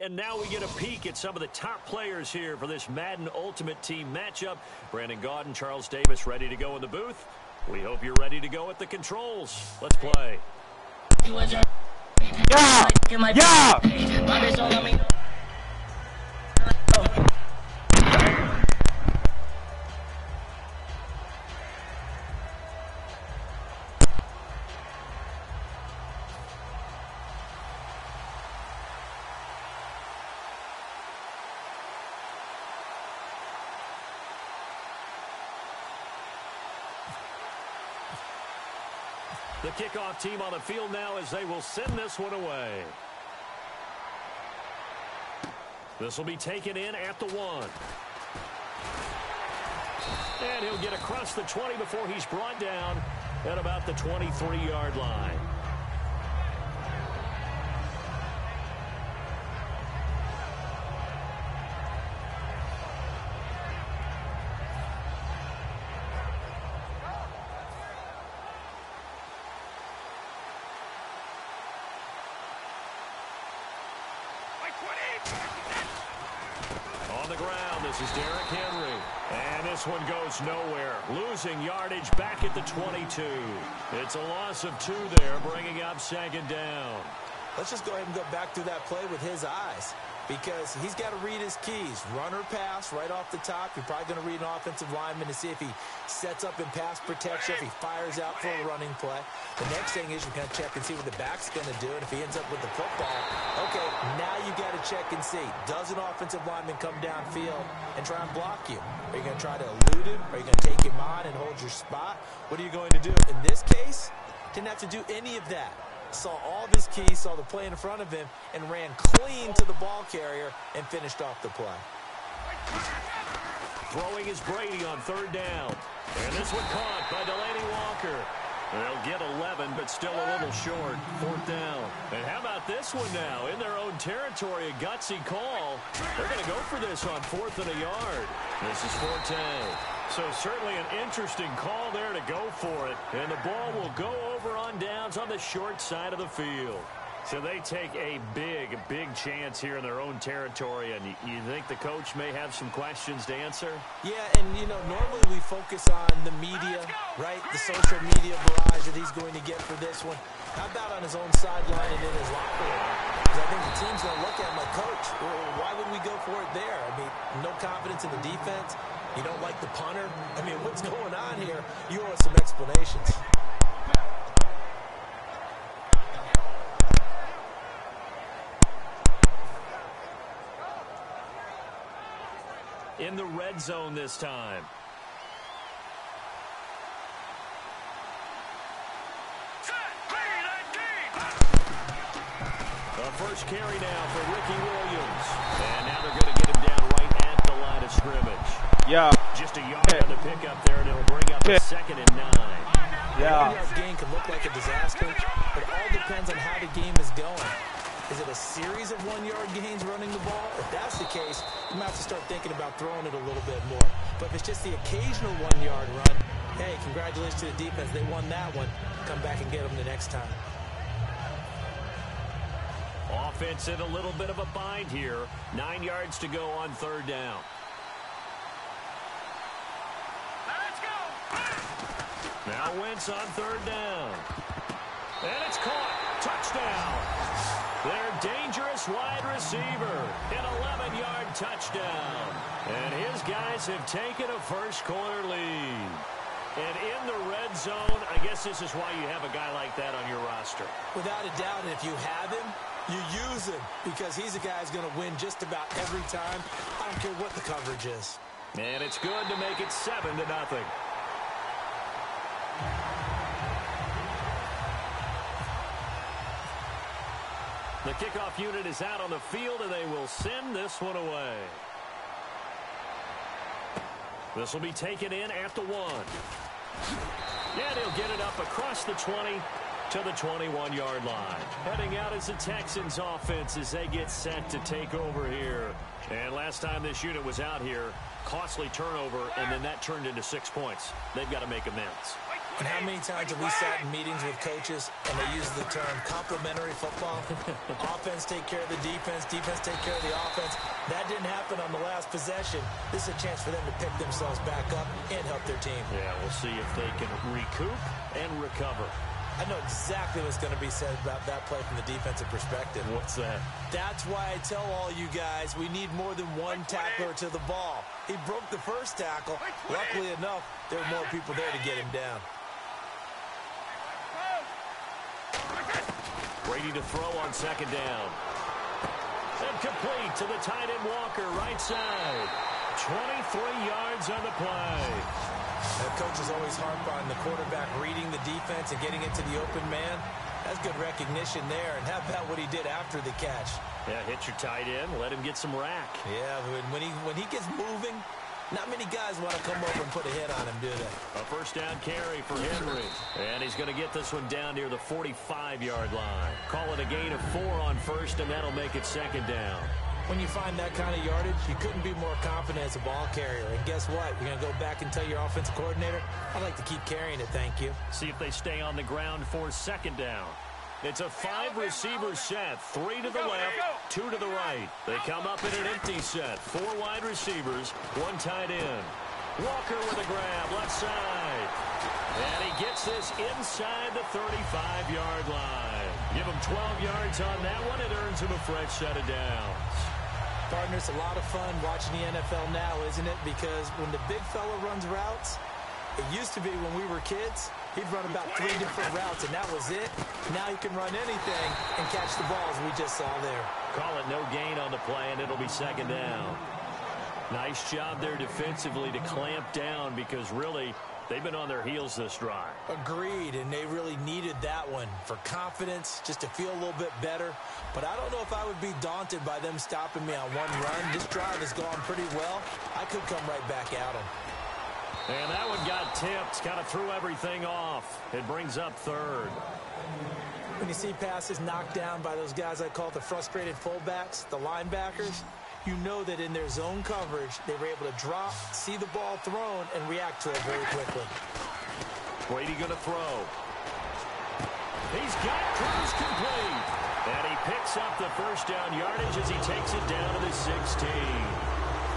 and now we get a peek at some of the top players here for this Madden Ultimate Team matchup. Brandon Gaudin, Charles Davis ready to go in the booth. We hope you're ready to go at the controls. Let's play. Yeah! Yeah! The kickoff team on the field now as they will send this one away. This will be taken in at the 1. And he'll get across the 20 before he's brought down at about the 23-yard line. On the ground, this is Derrick Henry. And this one goes nowhere. Losing yardage back at the 22. It's a loss of 2 there, bringing up 2nd down. Let's just go ahead and go back through that play with his eyes, because he's got to read his keys. Run or pass right off the top. You're probably going to read an offensive lineman to see if he sets up in pass protection, if he fires out for a running play. The next thing is you're going to check and see what the back's going to do, and if he ends up with the football, okay, now you got to check and see. Does an offensive lineman come downfield and try and block you? Are you going to try to elude him? Are you going to take him on and hold your spot? What are you going to do? In this case, didn't have to do any of that. Saw all of his keys, saw the play in front of him, and ran clean to the ball carrier and finished off the play. Throwing is Brady on 3rd down. And this one caught by Delaney Walker. They'll get 11, but still a little short. 4th down. And how about this one now? In their own territory, a gutsy call. They're going to go for this on 4th and a yard. This is Forte. So certainly an interesting call there to go for it. And the ball will go over on downs on the short side of the field. So they take a big chance here in their own territory. And you think the coach may have some questions to answer? Yeah, and, you know, normally we focus on the media, right? The social media barrage that he's going to get for this one. How about on his own sideline and in his locker room? Because I think the team's going to look at him like, Coach, why would we go for it there? I mean, no confidence in the defense. You don't like the punter? I mean, what's going on here? You owe us some explanations. In the red zone this time. The first carry now for Ricky Williams. And now they're going to get him down right at the line of scrimmage. Yeah. Just a yard on the pickup there, and it'll bring up a 2nd and 9. Yeah. A 1-yard gain can look like a disaster, but it all depends on how the game is going. Is it a series of 1-yard gains running the ball? If that's the case, you might have to start thinking about throwing it a little bit more. But if it's just the occasional 1-yard run, hey, congratulations to the defense. They won that one. Come back and get them the next time. Offense in a little bit of a bind here. 9 yards to go on 3rd down. Let's go. Now Wentz on 3rd down. And it's caught. Touchdown. Their dangerous wide receiver. An 11-yard touchdown. And his guys have taken a first-quarter lead. And in the red zone, I guess this is why you have a guy like that on your roster. Without a doubt, and if you have him, you use him, because he's a guy who's going to win just about every time. I don't care what the coverage is. And it's good to make it 7-0. The kickoff unit is out on the field, and they will send this one away. This will be taken in at the 1. And he'll get it up across the 20 to the 21-yard line. Heading out is the Texans offense as they get set to take over here. And last time this unit was out here, costly turnover, and then that turned into 6 points. They've got to make amends. And how many times have we sat in meetings with coaches and they use the term complementary football? Offense take care of the defense, defense take care of the offense. That didn't happen on the last possession. This is a chance for them to pick themselves back up and help their team. Yeah, we'll see if they can recoup and recover. I know exactly what's going to be said about that play from the defensive perspective. What's that? That's why I tell all you guys we need more than one tackler to the ball. He broke the first tackle. Luckily enough, there were more people there to get him down. Brady to throw on second down. And complete to the tight end Walker, right side. 23 yards on the play. The coach is always harp on the quarterback reading the defense and getting it to the open man. That's good recognition there. And how about what he did after the catch? Yeah, hit your tight end, let him get some rack. Yeah, when he gets moving, not many guys want to come over and put a hit on him, do they? A first down carry for Henry. And he's going to get this one down near the 45-yard line. Call it a gain of 4 on first, and that'll make it second down. When you find that kind of yardage, you couldn't be more confident as a ball carrier. And guess what? You're going to go back and tell your offensive coordinator, I'd like to keep carrying it, thank you. See if they stay on the ground for second down. It's a 5-receiver set, 3 to the left, 2 to the right. They come up in an empty set, 4 wide receivers, 1 tight end. Walker with a grab, left side. And he gets this inside the 35-yard line. Give him 12 yards on that one. It earns him a fresh set of downs. Partner, it's a lot of fun watching the NFL now, isn't it? Because when the big fella runs routes, it used to be when we were kids, he'd run about 3 different routes, and that was it. Now he can run anything and catch the balls we just saw there. Call it no gain on the play, and it'll be second down. Nice job there defensively to clamp down because really they've been on their heels this drive. Agreed, and they really needed that one for confidence, just to feel a little bit better. But I don't know if I would be daunted by them stopping me on one run. This drive has gone pretty well. I could come right back at them. And that one got tipped, kind of threw everything off. It brings up third. When you see passes knocked down by those guys I call the frustrated fullbacks, the linebackers, you know that in their zone coverage, they were able to drop, see the ball thrown, and react to it very quickly. Brady going to throw. He's got Cruz complete. And he picks up the first down yardage as he takes it down to the 16.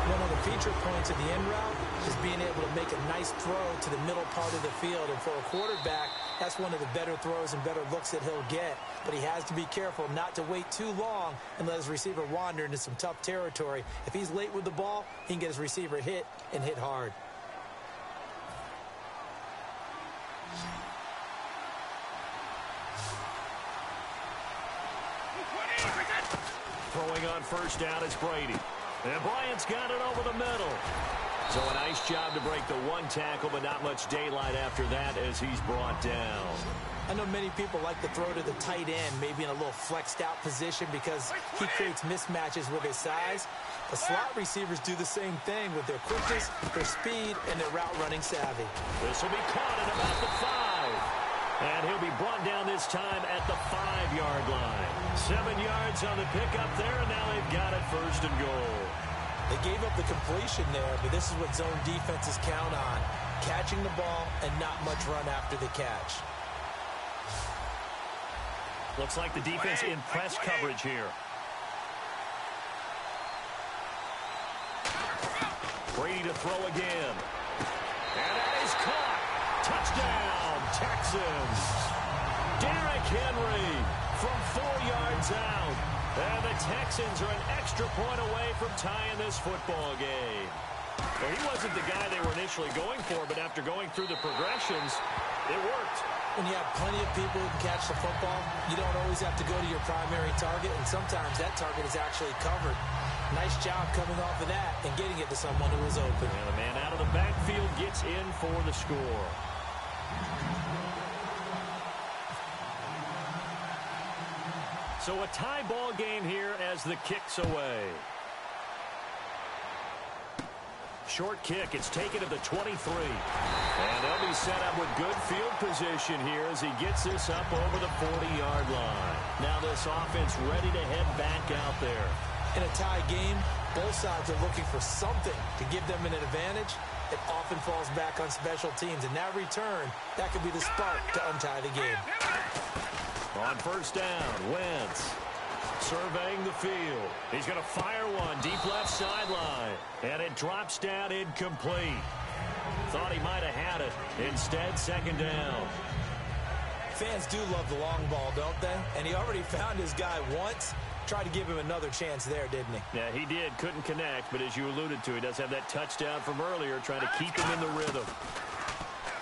One of the feature points of the end route is being able to make a nice throw to the middle part of the field. And for a quarterback, that's one of the better throws and better looks that he'll get. But he has to be careful not to wait too long and let his receiver wander into some tough territory. If he's late with the ball, he can get his receiver hit and hit hard. Throwing on first down is Brady. And Bryant's got it over the middle. So a nice job to break the one tackle, but not much daylight after that as he's brought down. I know many people like to throw to the tight end, maybe in a little flexed out position because he creates mismatches with his size. The slot receivers do the same thing with their quickness, their speed, and their route running savvy. This will be caught at about the 5. And he'll be brought down this time at the 5-yard line. 7 yards on the pickup there, and now they've got it first and goal. They gave up the completion there, but this is what zone defenses count on, catching the ball and not much run after the catch. Looks like the defense in press coverage here. Brady to throw again. And that is caught. Touchdown, Texans. Derrick Henry from 4 yards out. And the Texans are an extra point away from tying this football game. Well, he wasn't the guy they were initially going for, but after going through the progressions, it worked. When you have plenty of people who can catch the football, you don't always have to go to your primary target, and sometimes that target is actually covered. Nice job coming off of that and getting it to someone who was open. And the man out of the backfield gets in for the score. So a tie ball game here as the kick's away. Short kick. It's taken to the 23. And they'll be set up with good field position here as he gets this up over the 40-yard line. Now this offense ready to head back out there. In a tie game, both sides are looking for something to give them an advantage. it often falls back on special teams. And that return, that could be the spark to untie the game. On first down, Wentz surveying the field. He's going to fire one deep left sideline. And it drops down incomplete. Thought he might have had it. Instead, second down. Fans do love the long ball, don't they? And he already found his guy once. Tried to give him another chance there, didn't he? Yeah, he did. Couldn't connect, but as you alluded to, he does have that touchdown from earlier, trying to keep him in the rhythm.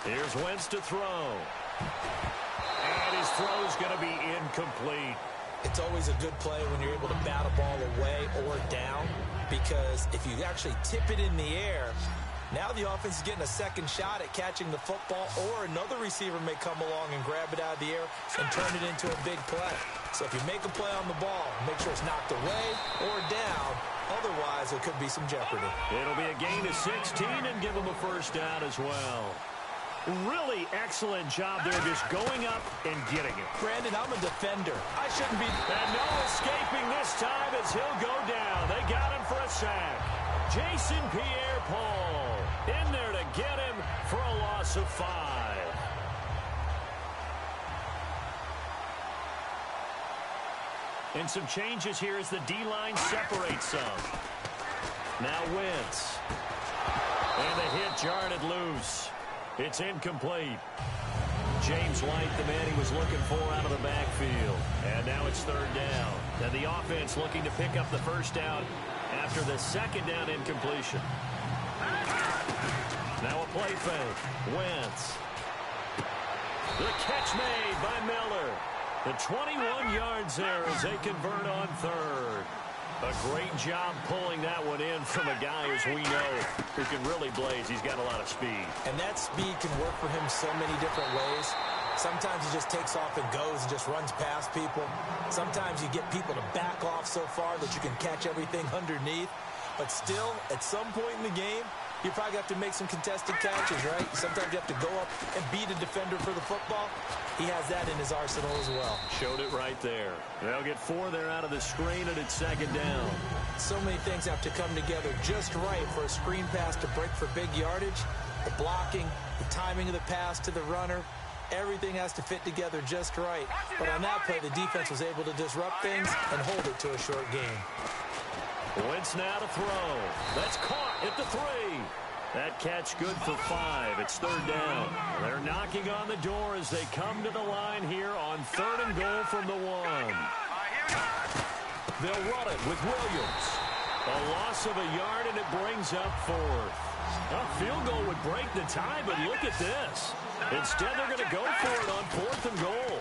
Here's Wentz to throw. And his throw is going to be incomplete. It's always a good play when you're able to bat a ball away or down, because if you actually tip it in the air, now the offense is getting a second shot at catching the football, or another receiver may come along and grab it out of the air and turn it into a big play. So if you make a play on the ball, make sure it's knocked away or down. Otherwise, there could be some jeopardy. It'll be a gain of 16 and give them a first down as well. Really excellent job there, just going up and getting it. Brandon, I'm a defender. I shouldn't be... And no escaping this time as he'll go down. They got him for a sack. Jason Pierre-Paul in there to get him for a loss of 5. And some changes here as the D-line separates some. Now Wentz. And the hit jarred it loose. It's incomplete. James White, the man he was looking for out of the backfield. And now it's third down. And the offense looking to pick up the first down after the second down incompletion. Now a play fake. Wentz. The catch made by Miller. The 21 yards there as they convert on third. A great job pulling that one in from a guy, as we know, who can really blaze. He's got a lot of speed. And that speed can work for him so many different ways. Sometimes he just takes off and goes and just runs past people. Sometimes you get people to back off so far that you can catch everything underneath. But still, at some point in the game, you probably have to make some contested catches, right? Sometimes you have to go up and beat a defender for the football. He has that in his arsenal as well. Showed it right there. They'll get 4 there out of the screen, and it's second down. So many things have to come together just right for a screen pass to break for big yardage. The blocking, the timing of the pass to the runner, everything has to fit together just right. But on that play, the defense was able to disrupt things and hold it to a short game. Wentz now to throw. That's caught at the 3. That catch good for 5. It's third down. They're knocking on the door as they come to the line here on third and goal from the 1. They'll run it with Williams. A loss of a yard, and it brings up 4th. A field goal would break the tie, but look at this. Instead, they're going to go for it on 4th and goal.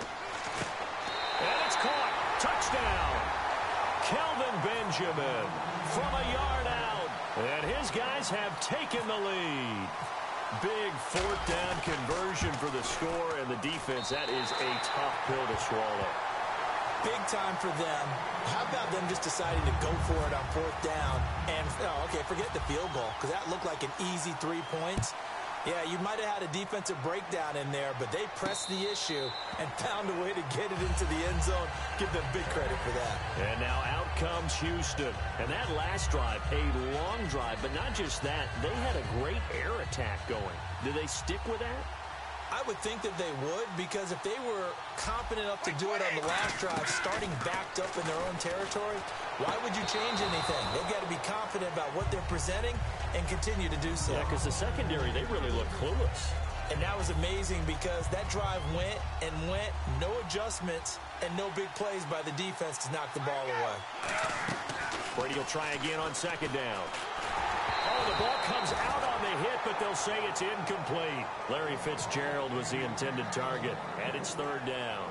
And it's caught. Touchdown. Kelvin Benjamin from a yard out. And his guys have taken the lead. Big 4th down conversion for the score, and the defense, that is a tough pill to swallow. Big time for them. How about them just deciding to go for it on 4th down? And, okay, forget the field goal, because that looked like an easy 3 points. Yeah, you might have had a defensive breakdown in there, but they pressed the issue and found a way to get it into the end zone. Give them big credit for that. And now out comes Houston. And that last drive, a long drive, but not just that. They had a great air attack going. Do they stick with that? I would think that they would, because if they were competent enough to do it on the last drive, starting backed up in their own territory, why would you change anything? They've got to be confident about what they're presenting and continue to do so. Yeah, because the secondary, they really look clueless. And that was amazing because that drive went and went, no adjustments, and no big plays by the defense to knock the ball away. Brady will try again on second down. Oh, the ball comes out on the hit, but they'll say it's incomplete. Larry Fitzgerald was the intended target, and it's third down.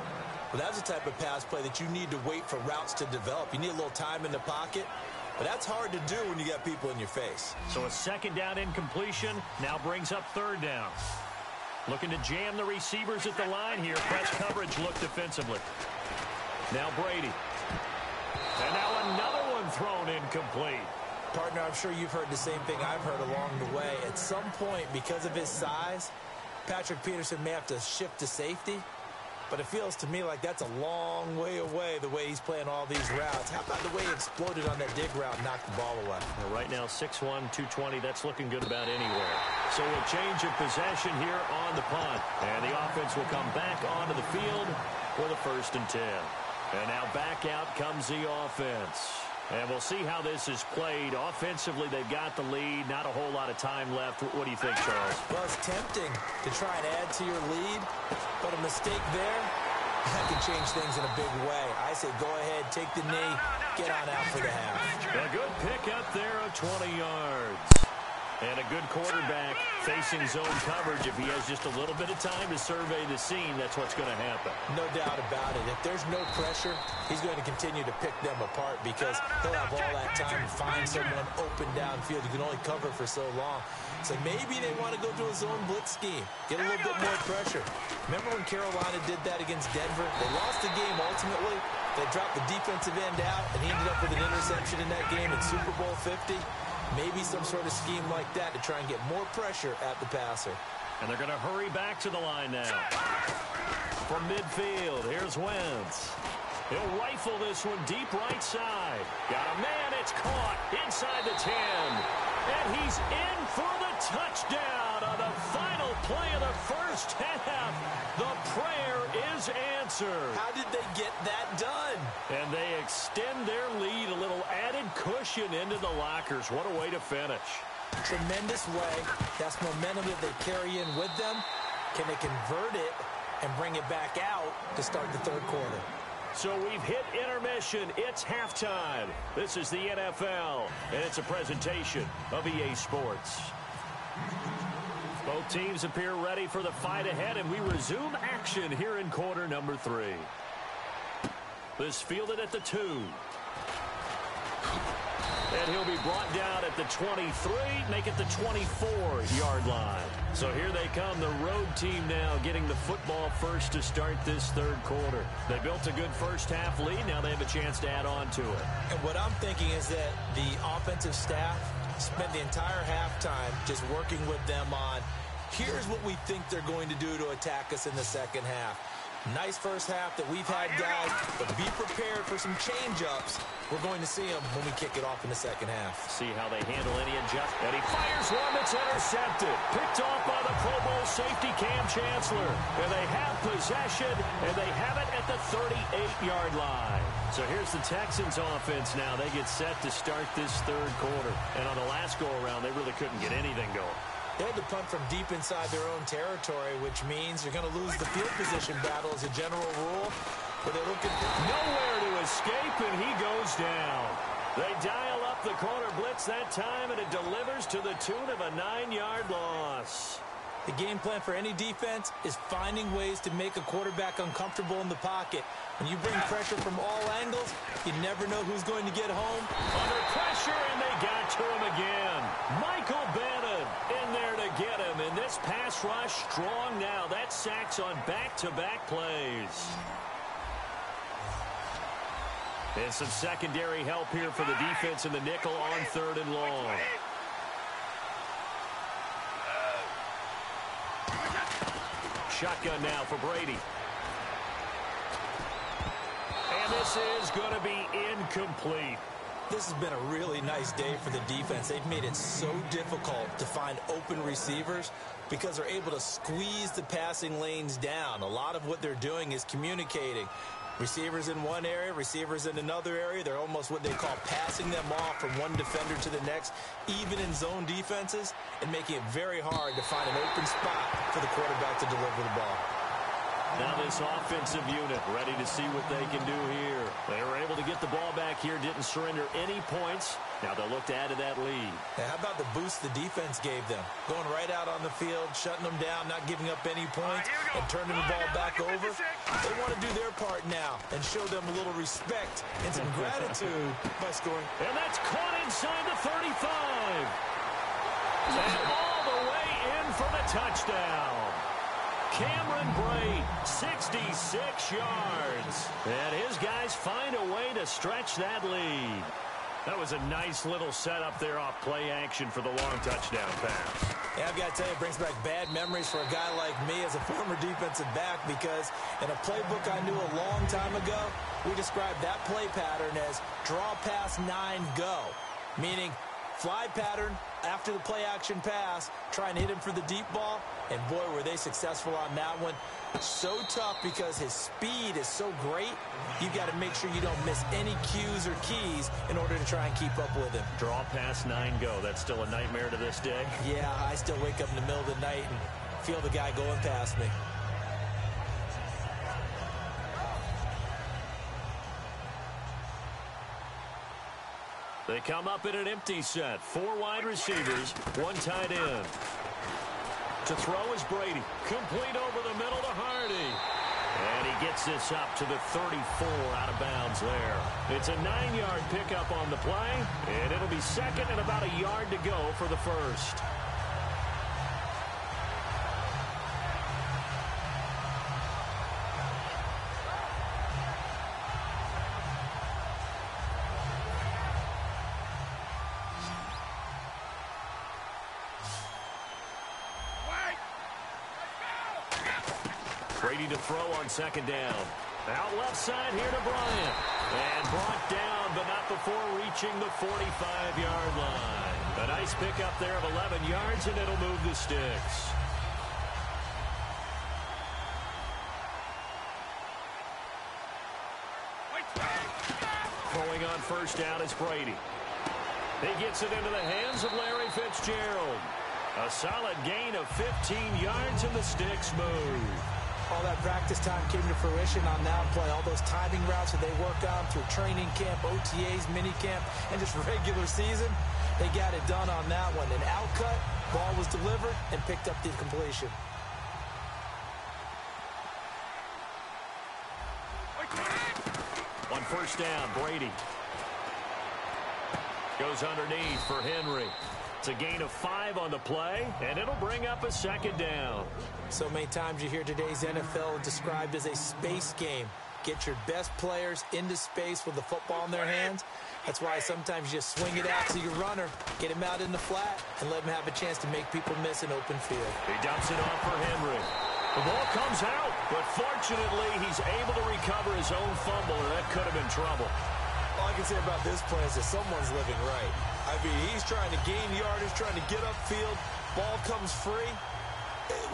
Well, that's the type of pass play that you need to wait for routes to develop. You need a little time in the pocket, but that's hard to do when you got people in your face. So a second down incompletion now brings up third down. Looking to jam the receivers at the line here. Press coverage look defensively. Now Brady. And now another one thrown incomplete. Partner, I'm sure you've heard the same thing I've heard along the way. At some point, because of his size, Patrick Peterson may have to shift to safety. But it feels to me like that's a long way away, the way he's playing all these routes. How about the way he exploded on that dig route and knocked the ball away? Well, right now, 6'1", 220, that's looking good about anywhere. So a change of possession here on the punt. And the offense will come back onto the field for the 1st and 10. And now back out comes the offense. And we'll see how this is played. Offensively, they've got the lead. Not a whole lot of time left. What do you think, Charles? Well, it's tempting to try and add to your lead, but a mistake there, that can change things in a big way. I say go ahead, take the knee, get on out for the half. A good pick up there of 20 yards. And a good quarterback facing zone coverage. If he has just a little bit of time to survey the scene, that's what's going to happen. No doubt about it. If there's no pressure, he's going to continue to pick them apart because he'll have all that time to find someone open downfield. You can only cover for so long. So maybe they want to go to a zone blitz scheme, get a little bit more pressure. Remember when Carolina did that against Denver? They lost the game ultimately. They dropped the defensive end out, and he ended up with an interception in that game in Super Bowl 50. Maybe some sort of scheme like that to try and get more pressure at the passer. And they're going to hurry back to the line now. From midfield, here's Wentz. He'll rifle this one deep right side. Got a man, it's caught inside the 10. And he's in for the touchdown on the final play of the first half. The prayer is answered. How did they get that done? And they extend their lead, a little added cushion into the lockers. What a way to finish. Tremendous way. That's momentum that they carry in with them. Can they convert it and bring it back out to start the third quarter? So we've hit intermission. It's halftime. This is the NFL, and it's a presentation of EA Sports. Both teams appear ready for the fight ahead, and we resume action here in quarter number 3. This fielded at the 2. And he'll be brought down at the 23, make it the 24-yard line. So here they come, the road team now getting the football first to start this third quarter. They built a good first half lead. Now they have a chance to add on to it. And what I'm thinking is that the offensive staff spent the entire halftime just working with them on, here's what we think they're going to do to attack us in the second half. Nice first half that we've had, guys, but be prepared for some change-ups. We're going to see them when we kick it off in the second half. See how they handle any adjustment. And he fires one that's intercepted. Picked off by the Pro Bowl safety Cam Chancellor. And they have possession, and they have it at the 38-yard line. So here's the Texans offense now. They get set to start this third quarter. And on the last go-around, they really couldn't get anything going. They had to punt from deep inside their own territory, which means you're going to lose the field position battle as a general rule. But they're looking for nowhere to escape, and he goes down. They dial up the corner blitz that time, and it delivers to the tune of a 9-yard loss. The game plan for any defense is finding ways to make a quarterback uncomfortable in the pocket. When you bring pressure from all angles, you never know who's going to get home. Under pressure, and they got to him again. Michael Bannon in there to get him. And this pass rush strong now. That's sacks on back-to-back plays. And some secondary help here for the defense in the nickel on 3rd and long. Shotgun now for Brady. And this is going to be incomplete. This has been a really nice day for the defense. They've made it so difficult to find open receivers because they're able to squeeze the passing lanes down. A lot of what they're doing is communicating. Receivers in one area, receivers in another area. They're almost what they call passing them off from one defender to the next, even in zone defenses, and making it very hard to find an open spot for the quarterback to deliver the ball. Now this offensive unit ready to see what they can do here. They were able to get the ball back here, didn't surrender any points. Now they'll look to add to that lead. Now, how about the boost the defense gave them? Going right out on the field, shutting them down, not giving up any points, and turning the ball back over. They want to do their part now and show them a little respect and some gratitude by scoring. And that's caught inside the 35. And all the way in for the touchdown. Cameron Brate, 66 yards. And his guys find a way to stretch that lead. That was a nice little setup there off play action for the long touchdown pass. Yeah, I've got to tell you, it brings back bad memories for a guy like me as a former defensive back, because in a playbook I knew a long time ago, we described that play pattern as draw pass 9 go, meaning fly pattern after the play action pass, try and hit him for the deep ball, and boy, were they successful on that one. So tough because his speed is so great, you've got to make sure you don't miss any cues or keys in order to try and keep up with him. Draw pass 9 go. That's still a nightmare to this day? Yeah, I still wake up in the middle of the night and feel the guy going past me. They come up in an empty set. 4 wide receivers, 1 tight end. To throw is Brady. Complete over the middle to Hardy. And he gets this up to the 34 out of bounds there. It's a 9-yard pickup on the play, and it'll be second and about a yard to go for the first. Brady to throw on second down. Out left side here to Bryant. And brought down, but not before reaching the 45-yard line. A nice pickup there of 11 yards, and it'll move the sticks. Throwing on first down is Brady. He gets it into the hands of Larry Fitzgerald. A solid gain of 15 yards, and the sticks move. All that practice time came to fruition on that play. All those timing routes that they worked on through training camp, OTAs, minicamp, and just regular season, they got it done on that one. An out cut, ball was delivered, and picked up the completion. On first down, Brady goes underneath for Henry. It's a gain of 5 on the play, and it'll bring up a second down. So many times you hear today's NFL described as a space game. Get your best players into space with the football in their hands. That's why sometimes you just swing it out to your runner, get him out in the flat, and let him have a chance to make people miss an open field. He dumps it off for Henry. The ball comes out, but fortunately he's able to recover his own fumble, or that could have been trouble. All I can say about this play is that someone's living right. I mean, he's trying to gain yardage, trying to get upfield. Ball comes free.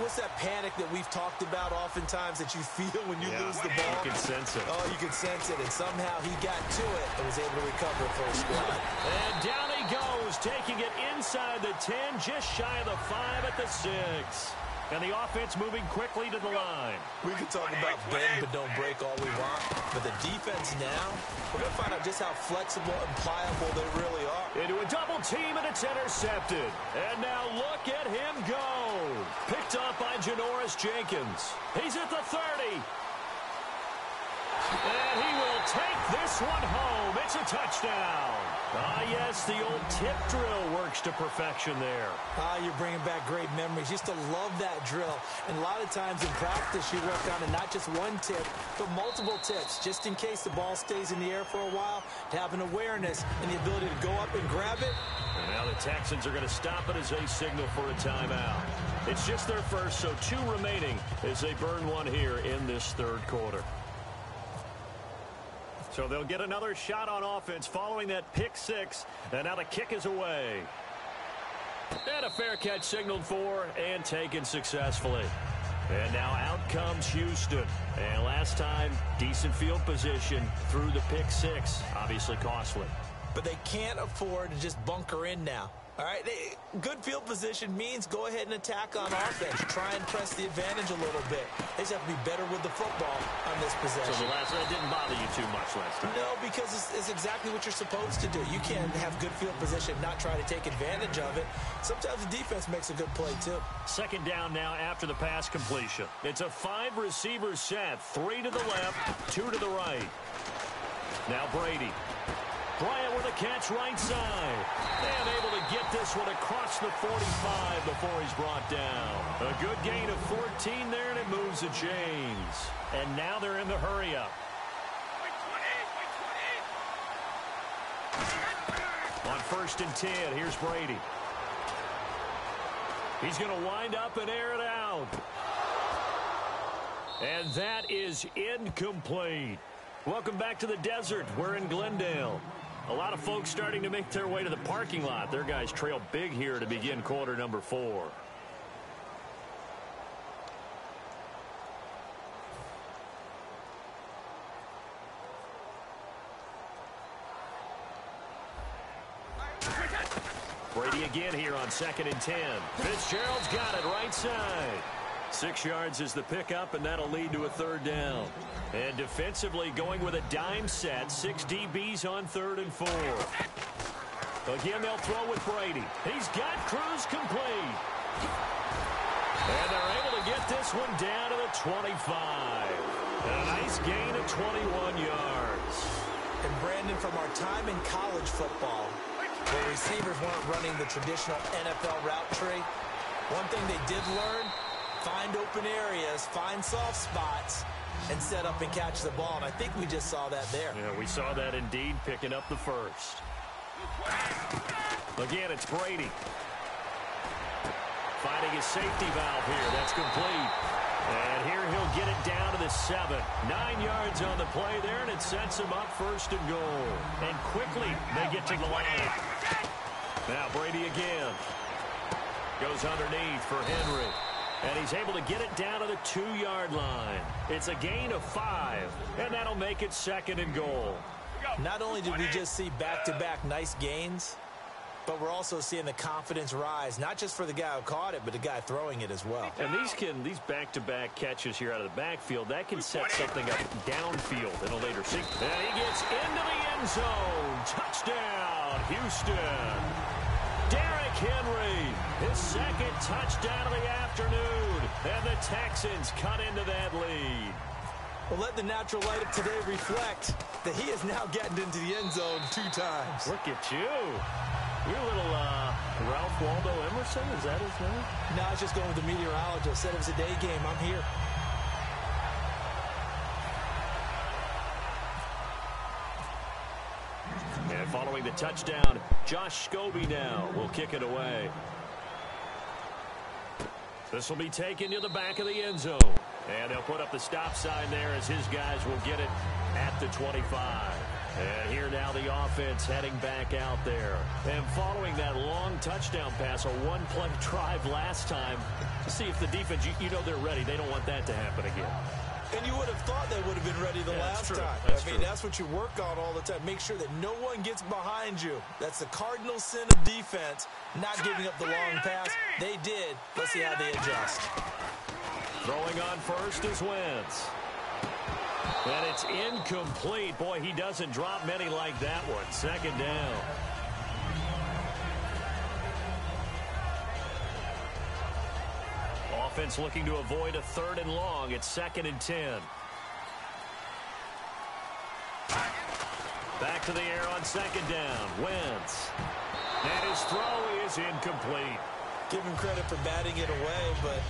What's that panic that we've talked about oftentimes that you feel when you lose the ball? You can sense it. Oh, you can sense it. And somehow he got to it and was able to recover for a squad. And down he goes, taking it inside the 10, just shy of the 5 at the 6. And the offense moving quickly to the line. We can talk about bend but don't break all we want. But the defense now, we're going to find out just how flexible and pliable they really are. Into a double team, and it's intercepted. And now look at him go. Picked up by Janoris Jenkins. He's at the 30. And he will take this one home. It's a touchdown. Ah, yes, the old tip drill works to perfection there. Ah, you're bringing back great memories. Used to love that drill. And a lot of times in practice, you work on it, not just one tip, but multiple tips, just in case the ball stays in the air for a while, to have an awareness and the ability to go up and grab it. And now the Texans are going to stop it as they signal for a timeout. It's just their first, so 2 remaining as they burn one here in this third quarter. So they'll get another shot on offense following that pick 6. And now the kick is away. And a fair catch signaled for and taken successfully. And now out comes Houston. And last time, decent field position through the pick 6. Obviously costly. But they can't afford to just bunker in now. All right, good field position means go ahead and attack on offense. Try and press the advantage a little bit. They just have to be better with the football on this possession. So the last one didn't bother you too much last time? No, because it's exactly what you're supposed to do. You can't have good field position, not try to take advantage of it. Sometimes the defense makes a good play, too. Second down now after the pass completion. It's a 5-receiver set. 3 to the left, 2 to the right. Now Brady. Bryant with a catch right side. And able to get this one across the 45 before he's brought down. A good gain of 14 there, and it moves the chains. And now they're in the hurry-up. 1st and 10. Here's Brady. He's going to wind up and air it out. And that is incomplete. Welcome back to the desert. We're in Glendale. A lot of folks starting to make their way to the parking lot. Their guys trail big here to begin quarter number 4. Brady again here on 2nd and 10. Fitzgerald's got it right side. 6 yards is the pickup, and that'll lead to a 3rd down. And defensively going with a dime set. 6 DBs on 3rd and 4. Again, they'll throw with Brady. He's got Cruz complete. And they're able to get this one down to the 25. And a nice gain of 21 yards. And Brandon, from our time in college football, where receivers weren't running the traditional NFL route tree, one thing they did learn: find open areas, find soft spots, and set up and catch the ball. And I think we just saw that there. Yeah, we saw that indeed, picking up the 1st. Again, it's Brady. Finding his safety valve here. That's complete. And here he'll get it down to the 7. 9 yards on the play there, and it sets him up 1st and goal. And quickly they get to the line. Now Brady again. Goes underneath for Henry. And he's able to get it down to the 2-yard line. It's a gain of 5, and that'll make it 2nd and goal. Not only did we just see back-to-back nice gains, but we're also seeing the confidence rise, not just for the guy who caught it, but the guy throwing it as well. And these back-to-back catches here out of the backfield, that can set something up downfield in a later sequence. And he gets into the end zone. Touchdown, Houston. Derrick Henry, his 2nd touchdown of the afternoon. And the Texans cut into that lead. Well, let the natural light of today reflect that he is now getting into the end zone 2 times. Look at you. You're a little Ralph Waldo Emerson, is that his name? No, I was just going with the meteorologist. Said it was a day game. I'm here. And following the touchdown, Josh Scobie now will kick it away. This will be taken to the back of the end zone. And they'll put up the stop sign there as his guys will get it at the 25. And here now the offense heading back out there. And following that long touchdown pass, a 1-play drive last time, to see if the defense, you know they're ready. They don't want that to happen again. And you would have thought they would have been ready the last time. I mean, that's what you work on all the time. Make sure that no one gets behind you. That's the cardinal sin of defense, not giving up the long pass. They did. Let's see how they adjust. Throwing on first is Wentz. And it's incomplete. Boy, he doesn't drop many like that one. 2nd down. Offense looking to avoid a 3rd and long. It's 2nd and 10. Back to the air on 2nd down. Wentz. And his throw is incomplete. Give him credit for batting it away, but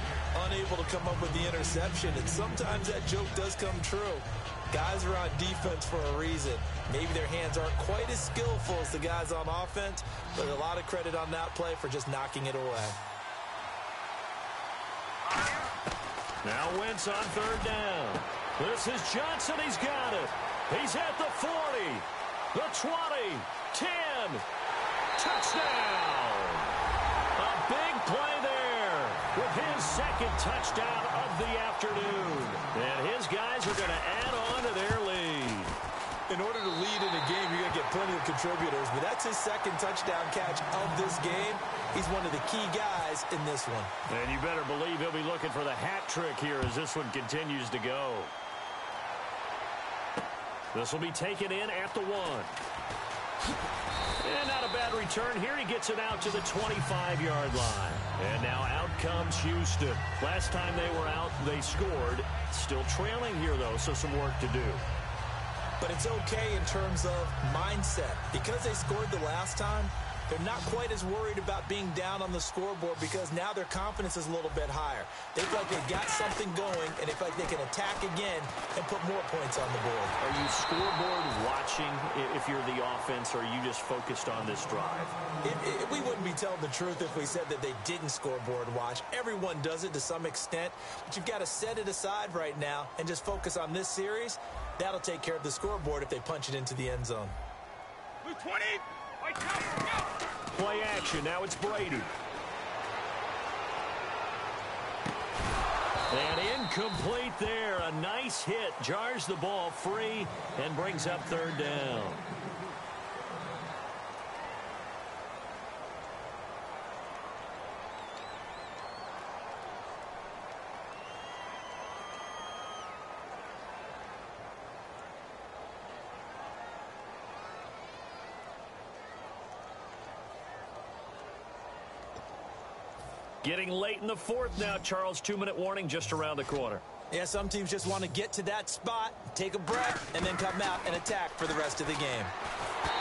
unable to come up with the interception. And sometimes that joke does come true. Guys are on defense for a reason. Maybe their hands aren't quite as skillful as the guys on offense, but a lot of credit on that play for just knocking it away. Now Wentz on 3rd down. This is Johnson. He's got it. He's at the 40, the 20, 10. Touchdown. A big play there with his 2nd touchdown of the afternoon. And his guys are going to add on to their lead. In order to lead in a game, you're going to get plenty of contributors, but that's his 2nd touchdown catch of this game. He's one of the key guys in this one. And you better believe he'll be looking for the hat trick here as this one continues to go. This will be taken in at the 1. And not a bad return here. He gets it out to the 25-yard line. And now out comes Houston. Last time they were out, they scored. Still trailing here, though, so some work to do. But it's okay in terms of mindset. Because they scored the last time, They're not quite as worried about being down on the scoreboard because now their confidence is a little bit higher. They feel like they've got something going, and they feel like they can attack again and put more points on the board. Are you scoreboard watching if you're the offense, or are you just focused on this drive? We wouldn't be telling the truth if we said that they didn't scoreboard watch. Everyone does it to some extent, but you've got to set it aside right now and just focus on this series. That'll take care of the scoreboard if they punch it into the end zone. Blue 20. White cover. Go. Play action. Now it's Brady. And incomplete there. A nice hit. Jars the ball free and brings up third down. Getting late in the fourth now, Charles. 2-minute warning just around the corner. Yeah, some teams just want to get to that spot, take a breath, and then come out and attack for the rest of the game.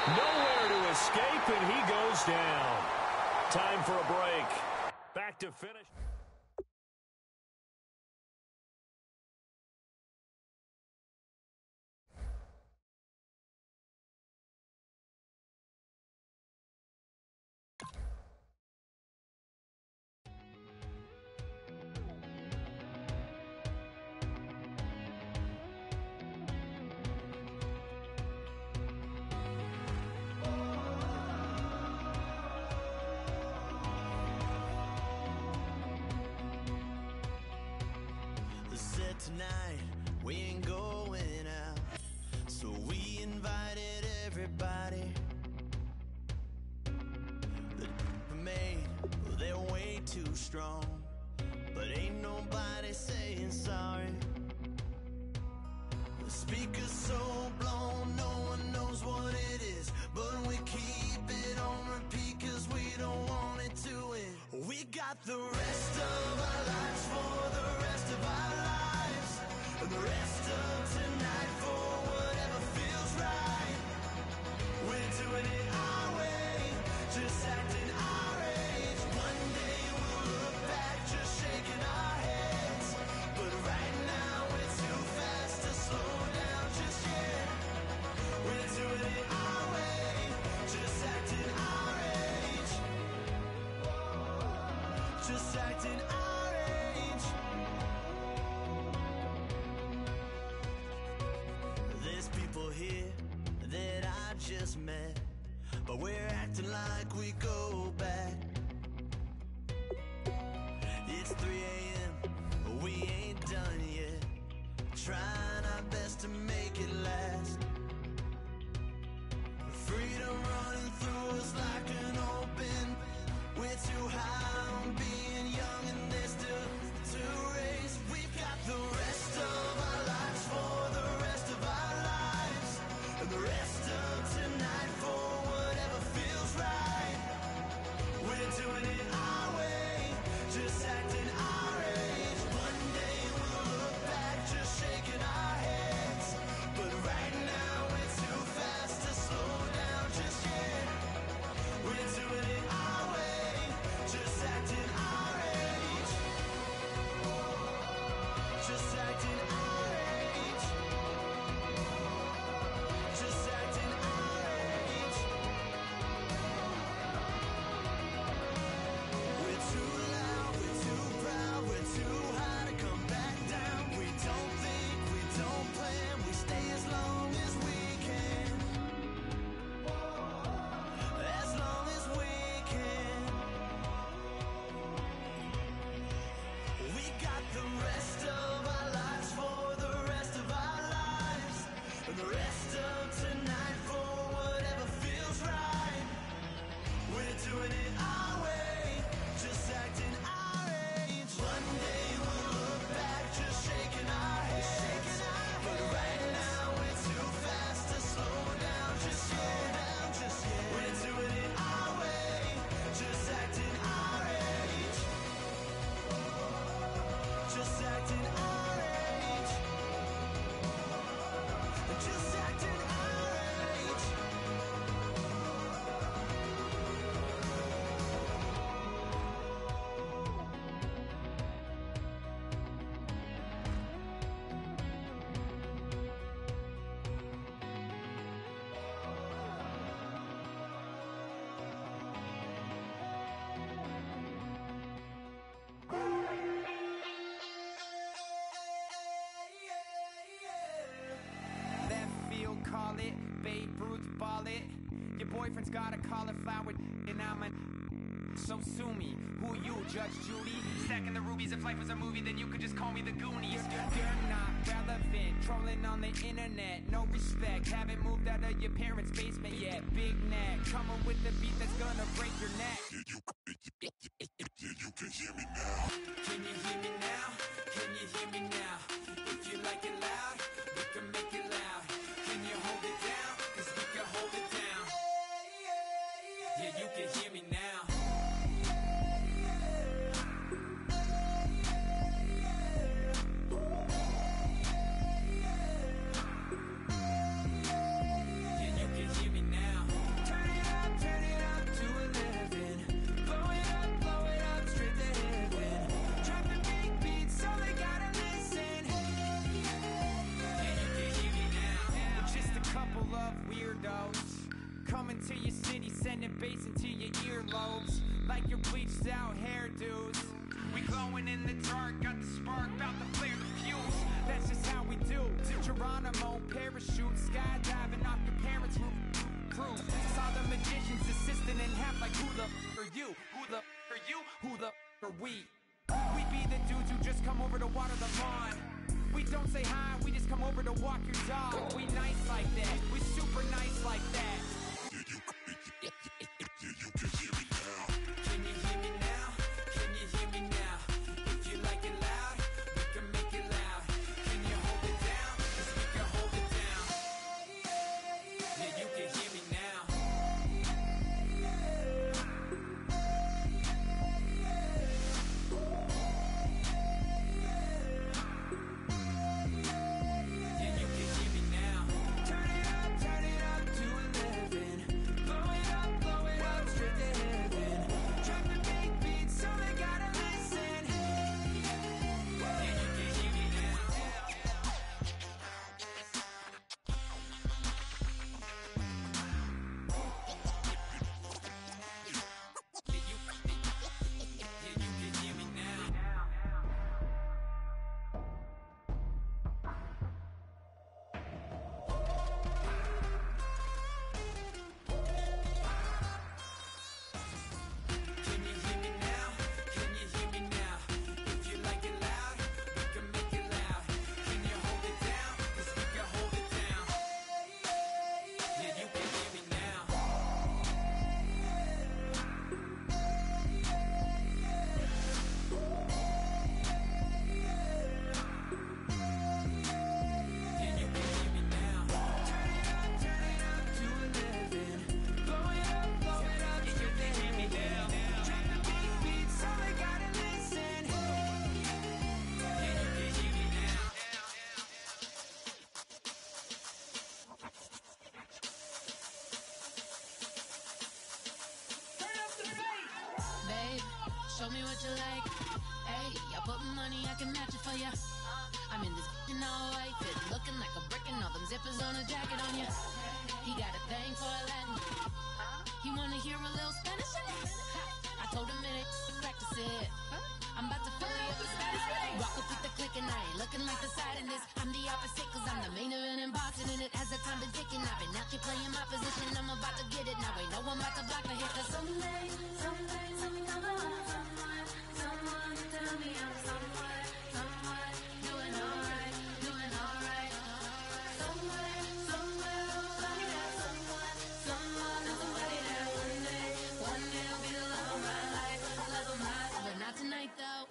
Nowhere to escape, and he goes down. Time for a break. Back to finish. Tonight we ain't going out, so we invited everybody. The made, well, they're way too strong, but ain't nobody saying sorry. The speaker's so blown, no one knows what it is, but we keep it on repeat 'cause we don't want it to end. We got the rest of our lives for the rest of our lives. And the rest of tonight for whatever feels right. We're doing it our way, just acting our age. One day we'll look back just shaking our heads. But right now we're too fast to slow down just yet. We're doing it our way, just acting our age. Just acting our age. There's people here that I just met, but we're acting like we go back. It's 3 a.m., but we ain't done yet, trying our best to make it last. Freedom running through us like an open. We're too high on being young and there's still to race. We've got the rest of our lives for the rest of our lives. And the rest of tonight for whatever feels right. We're doing it our way, just acting our age. One day we'll look back just shaking our heads. But right it. Babe Ruth ball it. Your boyfriend's got a cauliflower and I'm a... So sue me. Who you, Judge Judy? Stacking the rubies. If life was a movie, then you could just call me the Goonies. You're not relevant. Trolling on the internet. No respect. Haven't moved out of your parents' basement yet. Big neck. Coming with the beat that's gonna break your neck. You can hear me now. Can you hear me now? Can you hear me now? If you like it loud, we can make it loud. Can you hold it down? 'Cause we can hold it down. Yeah, you can hear me now. Coming to your city, sending bass into your earlobes, like your bleached out hairdos. We glowing in the dark, got the spark, about to flare the fuse. That's just how we do. Geronimo, parachute, skydiving off your parents' roof. Saw the magician's assistant in half, like who the are you? Who the are you? Who the are we? We be the dudes who just come over to water the lawn. We don't say hi, we just come over to walk your dog. We nice like that, we super nice like that. You can hear me now. Can you hear me now? Can you hear me now? If you like it loud, we can make it loud. Can you hold it down? 'Cause we can hold it down. Yeah, you can hear me now. Yeah, you can hear me now. Turn it up to 11. Blow it up straight to heaven. Drop the big beat so they gotta listen. Yeah, you can hear me now. Yeah, you can hear me now. Can you hear me now? Can you hear me now? If you like it loud, we can make it loud. Can you hold it down? 'Cause we can hold it down. Yeah, you can hear me now. Yeah, you can hear me now. Turn it up to 11. Blow it up straight to heaven. Drop the big beat so they gotta listen. Yeah, you can hear me now. Babe, show me what you like. Hey, I put money, I can match it for ya. I'm in this in all white fit, looking like a brick and all them zippers on a jacket on ya. He got a thing for a Latin. He wanna hear a little Spanish in it. I told him it ain't practice it. I'm about to fill you up with Spanish. Walk up with the click and I ain't looking like the side in this. I'm the opposite 'cause I'm the main event in boxing and it has the time to ticking. I've been out here playing my position, I'm about to get it. Now I know I'm about to block the hit 'cause someday I'm gonna want someone to tell me I'm someone doing alright. Somewhere, somebody that someone, somebody that one day will be the love of my life, but not tonight though.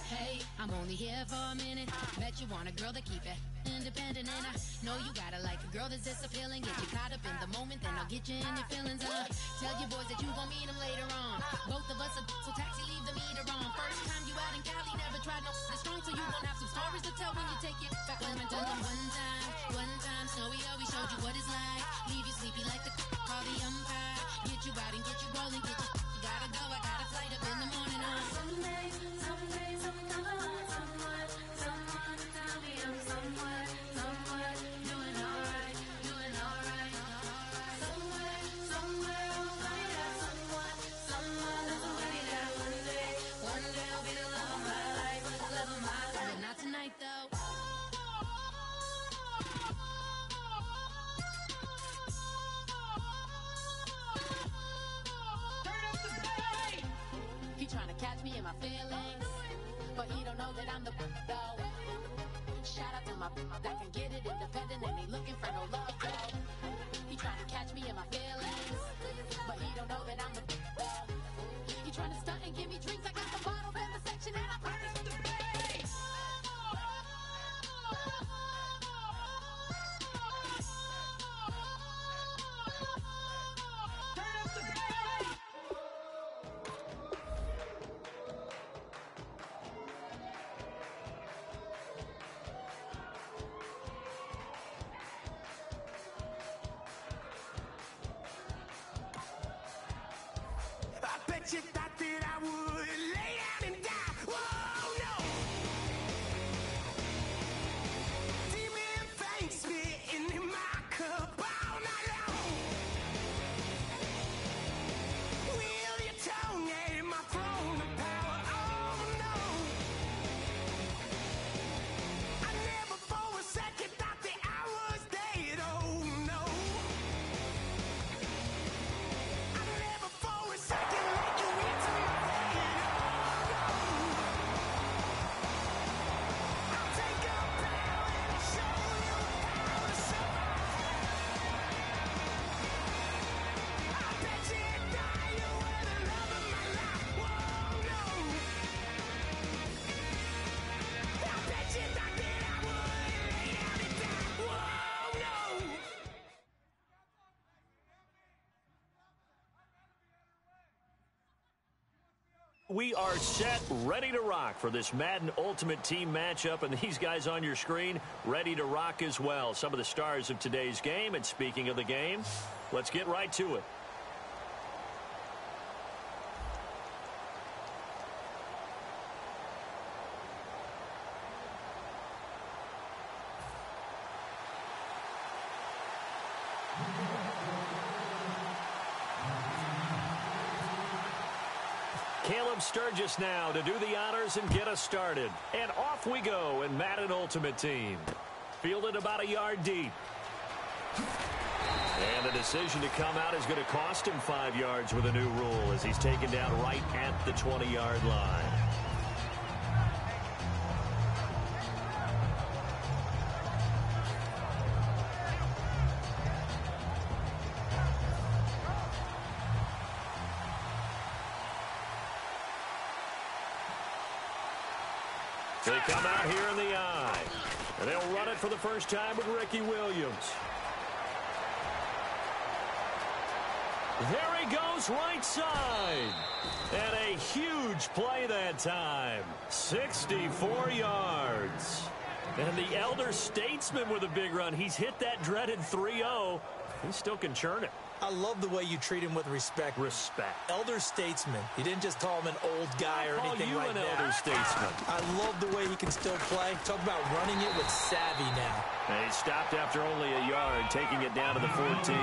Hey, I'm only here for a minute. Bet you want a girl to keep it independent, and I know you gotta like a girl that's disappealing. Get you caught up in the moment, then I'll get you in your feelings. Tell your boys that you gon' meet them later on. Both of us are so taxi, leave the meter on. First time you out in Cali, never tried no strong, so you gon' have some stories to tell when you take it back home and tell them one time, Snowy always showed you what it's like. Leave you sleepy like the call the umpire. Get you out and get you rolling, get you gotta go. I got a flight up in the morning on someday, I'm gonna want someone to tell me I'm someone doing alright. Somewhere, somebody that someone, somebody that my feelings, but he don't know that I'm the though. Shout out to my that can get it independent and ain't looking for no love though. He trying to catch me in my feelings, but he don't know that I'm the though. He trying to stunt and give me drinks. I got the bottles in the section and I purchased the base. I bet you thought that I would lay down and die. Whoa, no. Demon fangs spitting in my cup all night long. Wield your tongue at my throne of power. Oh, no. I never for a second thought that I was dead. Oh, no. I never for a second let you into my head. Oh, no. I'll take a bow and I'll show you how to survive. I bet you die, you were the love of my life. Whoa, no. I bet you thought that I would lay down and die. Whoa, no. We are set, ready to rock for this Madden Ultimate Team matchup, and these guys on your screen ready to rock as well. Some of the stars of today's game, and speaking of the game, let's get right to it. Caleb Sturgis now to do the honors and get us started. And off we go in Madden Ultimate Team. Fielded about a yard deep. And the decision to come out is going to cost him 5 yards with a new rule as he's taken down right at the 20-yard line. They come out here in the eye. And they'll run it for the first time with Ricky Williams. There he goes right side. And a huge play that time. 64 yards. And the elder statesman with a big run. He's hit that dreaded 3-0. He still can churn it. I love the way you treat him with respect. Respect. Elder statesman. You didn't just call him an old guy or anything like that. Elder statesman. I love the way he can still play. Talk about running it with savvy now. And he stopped after only a yard, taking it down to the 14.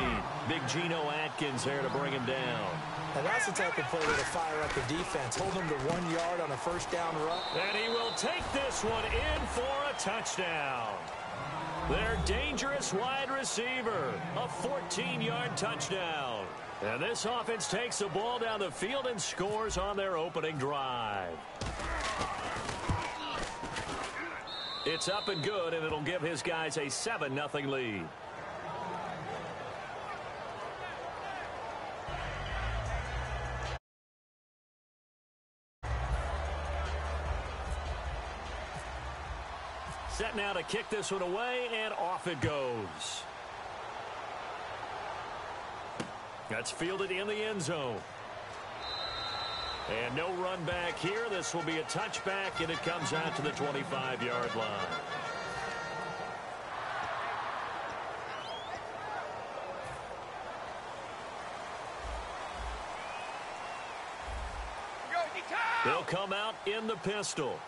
Big Geno Atkins there to bring him down. And that's the type of play that'll fire up the defense. Hold him to 1 yard on a first down run. And he will take this one in for a touchdown. Their dangerous wide receiver, a 14-yard touchdown. And this offense takes the ball down the field and scores on their opening drive. It's up and good, and it'll give his guys a 7-0 lead. Set now to kick this one away, and off it goes. That's fielded in the end zone. And no run back here. This will be a touchback, and it comes out to the 25-yard line. They'll come out in the pistol.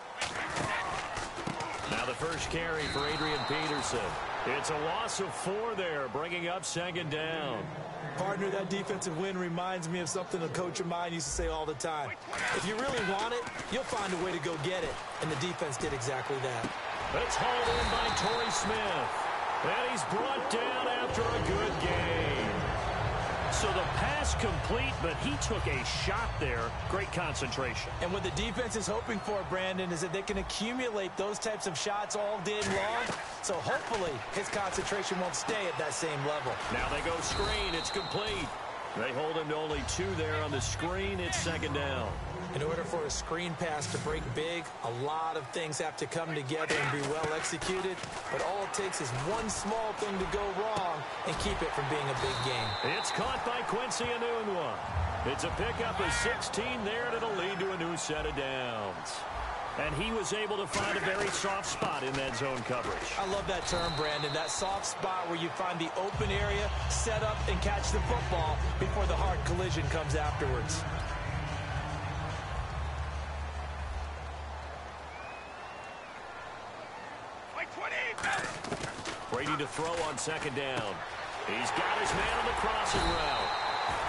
Now the first carry for Adrian Peterson. It's a loss of 4 there, bringing up second down. Partner, that defensive win reminds me of something a coach of mine used to say all the time. If you really want it, you'll find a way to go get it. And the defense did exactly that. It's hauled in by Torrey Smith. And he's brought down after a good game. So the pass complete, but he took a shot there. Great concentration. And what the defense is hoping for, Brandon, is that they can accumulate those types of shots all day long. So hopefully his concentration won't stay at that same level. Now they go screen. It's complete. They hold him to only 2 there on the screen. It's second down. In order for a screen pass to break big, a lot of things have to come together and be well executed. But all it takes is one small thing to go wrong and keep it from being a big game. It's caught by Quincy Enunwa. It's a pickup of 16 there, and it'll lead to a new set of downs. And he was able to find a very soft spot in that zone coverage. I love that term, Brandon. That soft spot where you find the open area, set up, and catch the football before the hard collision comes afterwards. Brady to throw on second down. He's got his man on the crossing route.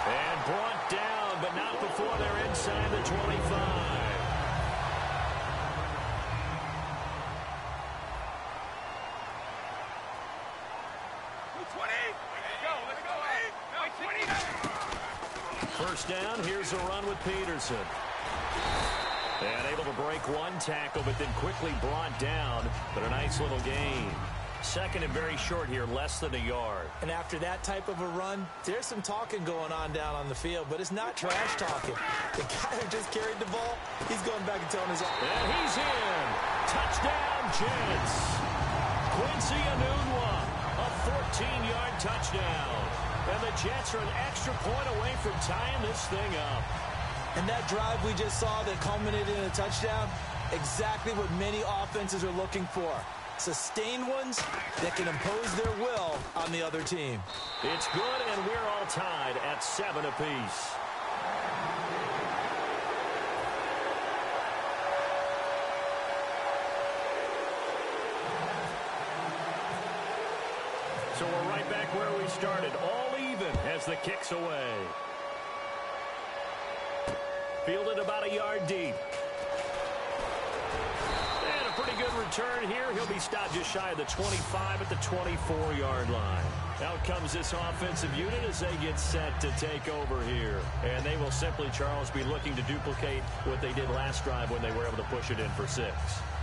And brought down, but not before they're inside the 25. First down, here's a run with Peterson. And able to break one tackle, but then quickly brought down. But a nice little gain. Second and very short here, less than a yard. And after that type of a run, there's some talking going on down on the field, but it's not trash talking. The guy who just carried the ball, he's going back and telling his offense. And he's in. Touchdown, Jets. Quincy Enunwa, a 14-yard touchdown. And the Jets are an extra point away from tying this thing up. And that drive we just saw that culminated in a touchdown, exactly what many offenses are looking for. Sustained ones that can impose their will on the other team. It's good, and we're all tied at 7 apiece. So we're right back where we started, all even as the kick's away. Fielded about a yard deep. And a pretty good return here. He'll be stopped just shy of the 25 at the 24-yard line. Out comes this offensive unit as they get set to take over here. And they will simply, Charles, be looking to duplicate what they did last drive when they were able to push it in for 6.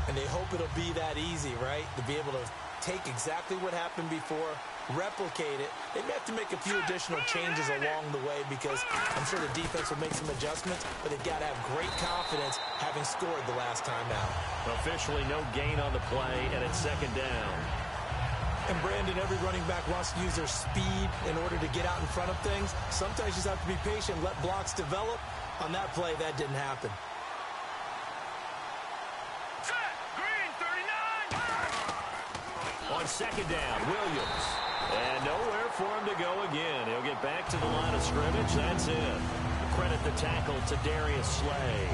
And they hope it'll be that easy, right? To be able to take exactly what happened before, replicate it. They may have to make a few additional changes along the way because I'm sure the defense will make some adjustments, but they've got to have great confidence having scored the last time out. Officially no gain on the play, and it's second down. And Brandon, every running back wants to use their speed in order to get out in front of things. Sometimes you just have to be patient, let blocks develop. On that play, that didn't happen. On second down, Williams. And nowhere for him to go again. He'll get back to the line of scrimmage. That's it. Credit the tackle to Darius Slay.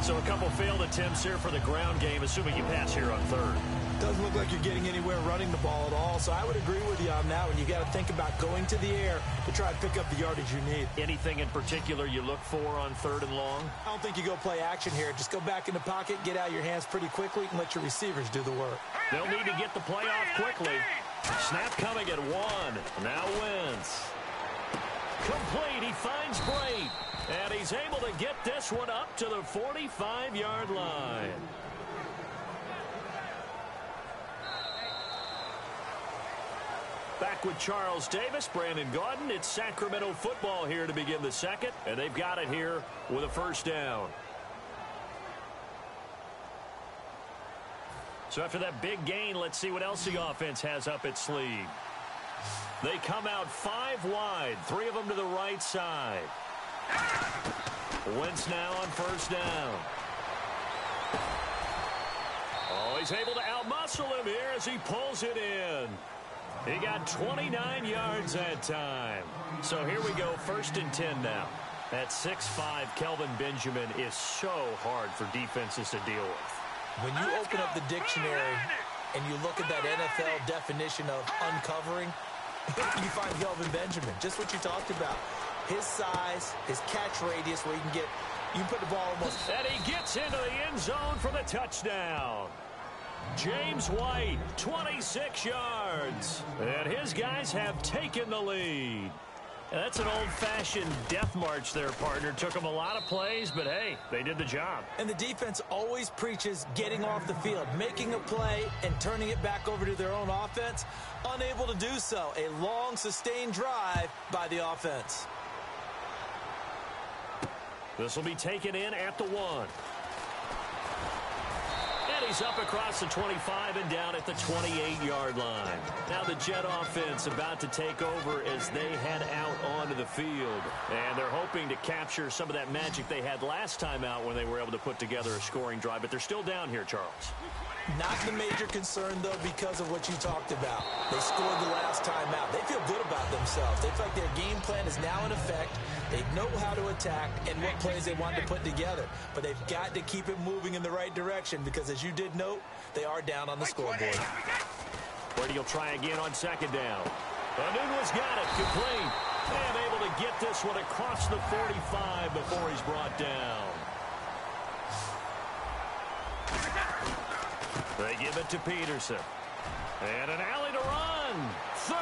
So a couple failed attempts here for the ground game, assuming you pass here on third. Doesn't look like you're getting anywhere running the ball at all, so I would agree with you on that one. You got to think about going to the air to try and pick up the yardage you need. Anything in particular you look for on third and long? I don't think you go play action here. Just go back in the pocket, get out your hands pretty quickly, and let your receivers do the work. They'll need to get the play off quickly. Snap coming at 1. Now Wentz. Complete. He finds Brait. And he's able to get this one up to the 45-yard line. Back with Charles Davis, Brandon Gaudin. It's Sacramento football here to begin the second, and they've got it here with a first down. So after that big gain, let's see what else the offense has up its sleeve. They come out 5 wide, 3 of them to the right side. Wentz now on first down. Oh, he's able to outmuscle him here as he pulls it in. He got 29 yards that time. So here we go, 1st and 10 now. At 6'5", Kelvin Benjamin is so hard for defenses to deal with. When you open up the dictionary and you look at that NFL definition of uncovering, you find Kelvin Benjamin, just what you talked about. His size, his catch radius where you put the ball almost. And he gets into the end zone for the touchdown. James White, 26 yards. And his guys have taken the lead. And that's an old-fashioned death march there, partner. Took them a lot of plays, but, hey, they did the job. And the defense always preaches getting off the field, making a play, and turning it back over to their own offense. Unable to do so. A long, sustained drive by the offense. This will be taken in at the 1. And he's up across the 25 and down at the 28-yard line. Now the Jet offense about to take over as they head out onto the field. And they're hoping to capture some of that magic they had last time out when they were able to put together a scoring drive. But they're still down here, Charles. Not the major concern, though, because of what you talked about. They scored the last time out. They feel good about themselves. They feel like their game plan is now in effect. They know how to attack and what plays they want to put together. But they've got to keep it moving in the right direction because, as you did note, they are down on the scoreboard. Brady will try again on second down. Anunwa's got it. Complete. And able to get this one across the 45 before he's brought down. They give it to Peterson. And an alley to run. 30,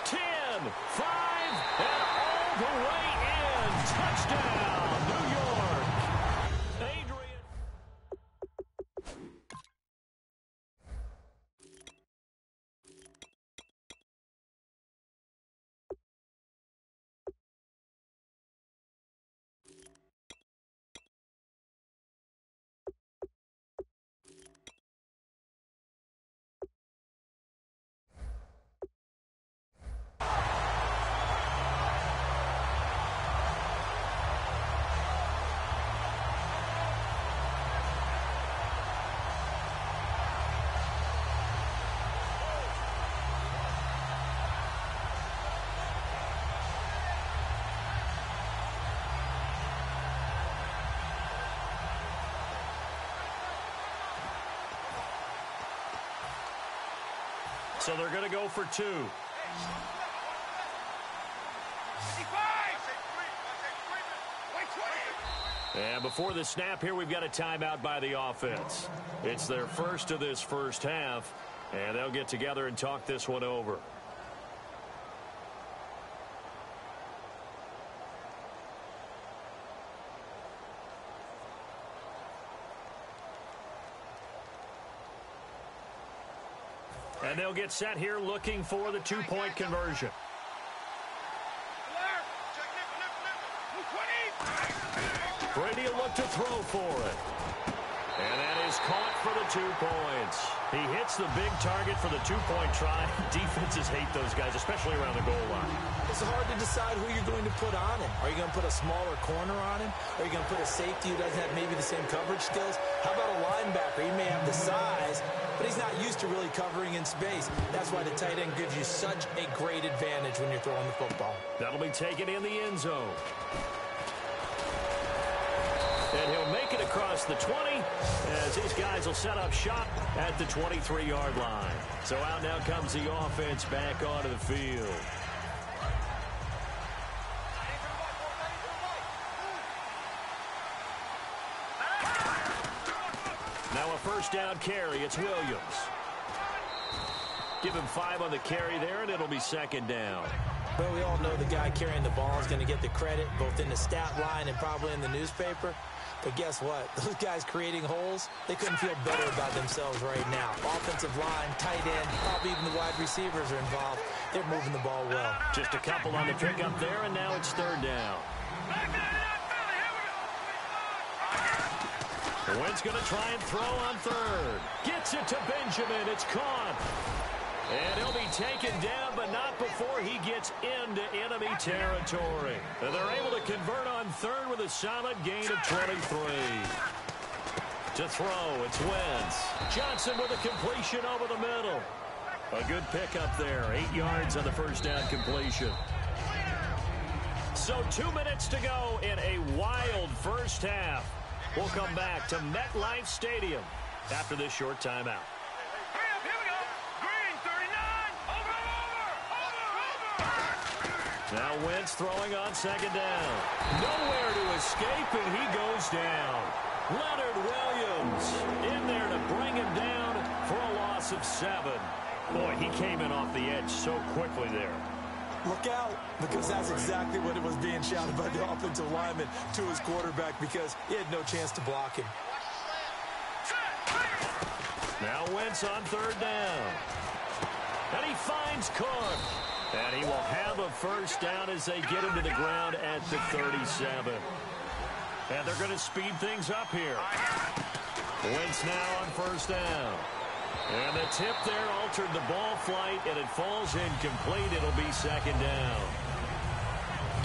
10, 5, and all the way in. Touchdown, New York. Adrian. So they're going to go for 2. And before the snap here, we've got a timeout by the offense. It's their first of this first half, and they'll get together and talk this one over. And they'll get set here looking for the 2-point conversion. Brady will look to throw for it. And that is caught for the 2 points. He hits the big target for the 2-point try. Defenses hate those guys, especially around the goal line. It's hard to decide who you're going to put on him. Are you going to put a smaller corner on him? Are you going to put a safety who doesn't have maybe the same coverage skills? How about a linebacker? He may have the size, but he's not used to really covering in space. That's why the tight end gives you such a great advantage when you're throwing the football. That'll be taken in the end zone. And he'll make it across the 20 as these guys will set up shop at the 23-yard line. So out now comes the offense back onto the field. Now a first down carry. It's Williams. Give him 5 on the carry there, and it'll be second down. Well, we all know the guy carrying the ball is going to get the credit, both in the stat line and probably in the newspaper. But guess what? Those guys creating holes, they couldn't feel better about themselves right now. Offensive line, tight end, probably even the wide receivers are involved. They're moving the ball well. Just a couple on the pickup there, and now it's third down. Wentz going to try and throw on third. Gets it to Benjamin. It's caught. And he'll be taken down, but not before he gets into enemy territory. And they're able to convert on third with a solid gain of 23. To throw, it's Wentz. Johnson with a completion over the middle. A good pickup there. 8 yards on the first down completion. So 2 minutes to go in a wild first half. We'll come back to MetLife Stadium after this short timeout. Now Wentz throwing on second down. Nowhere to escape, and he goes down. Leonard Williams in there to bring him down for a loss of 7. Boy, he came in off the edge so quickly there. Look out, because that's exactly what it was being shouted by the offensive lineman to his quarterback, because he had no chance to block him. Now Wentz on third down. And he finds Cook. And he will have a first down as they get him to the ground at the 37. And they're going to speed things up here. Wentz now on first down. And the tip there altered the ball flight, and it falls incomplete. It'll be second down.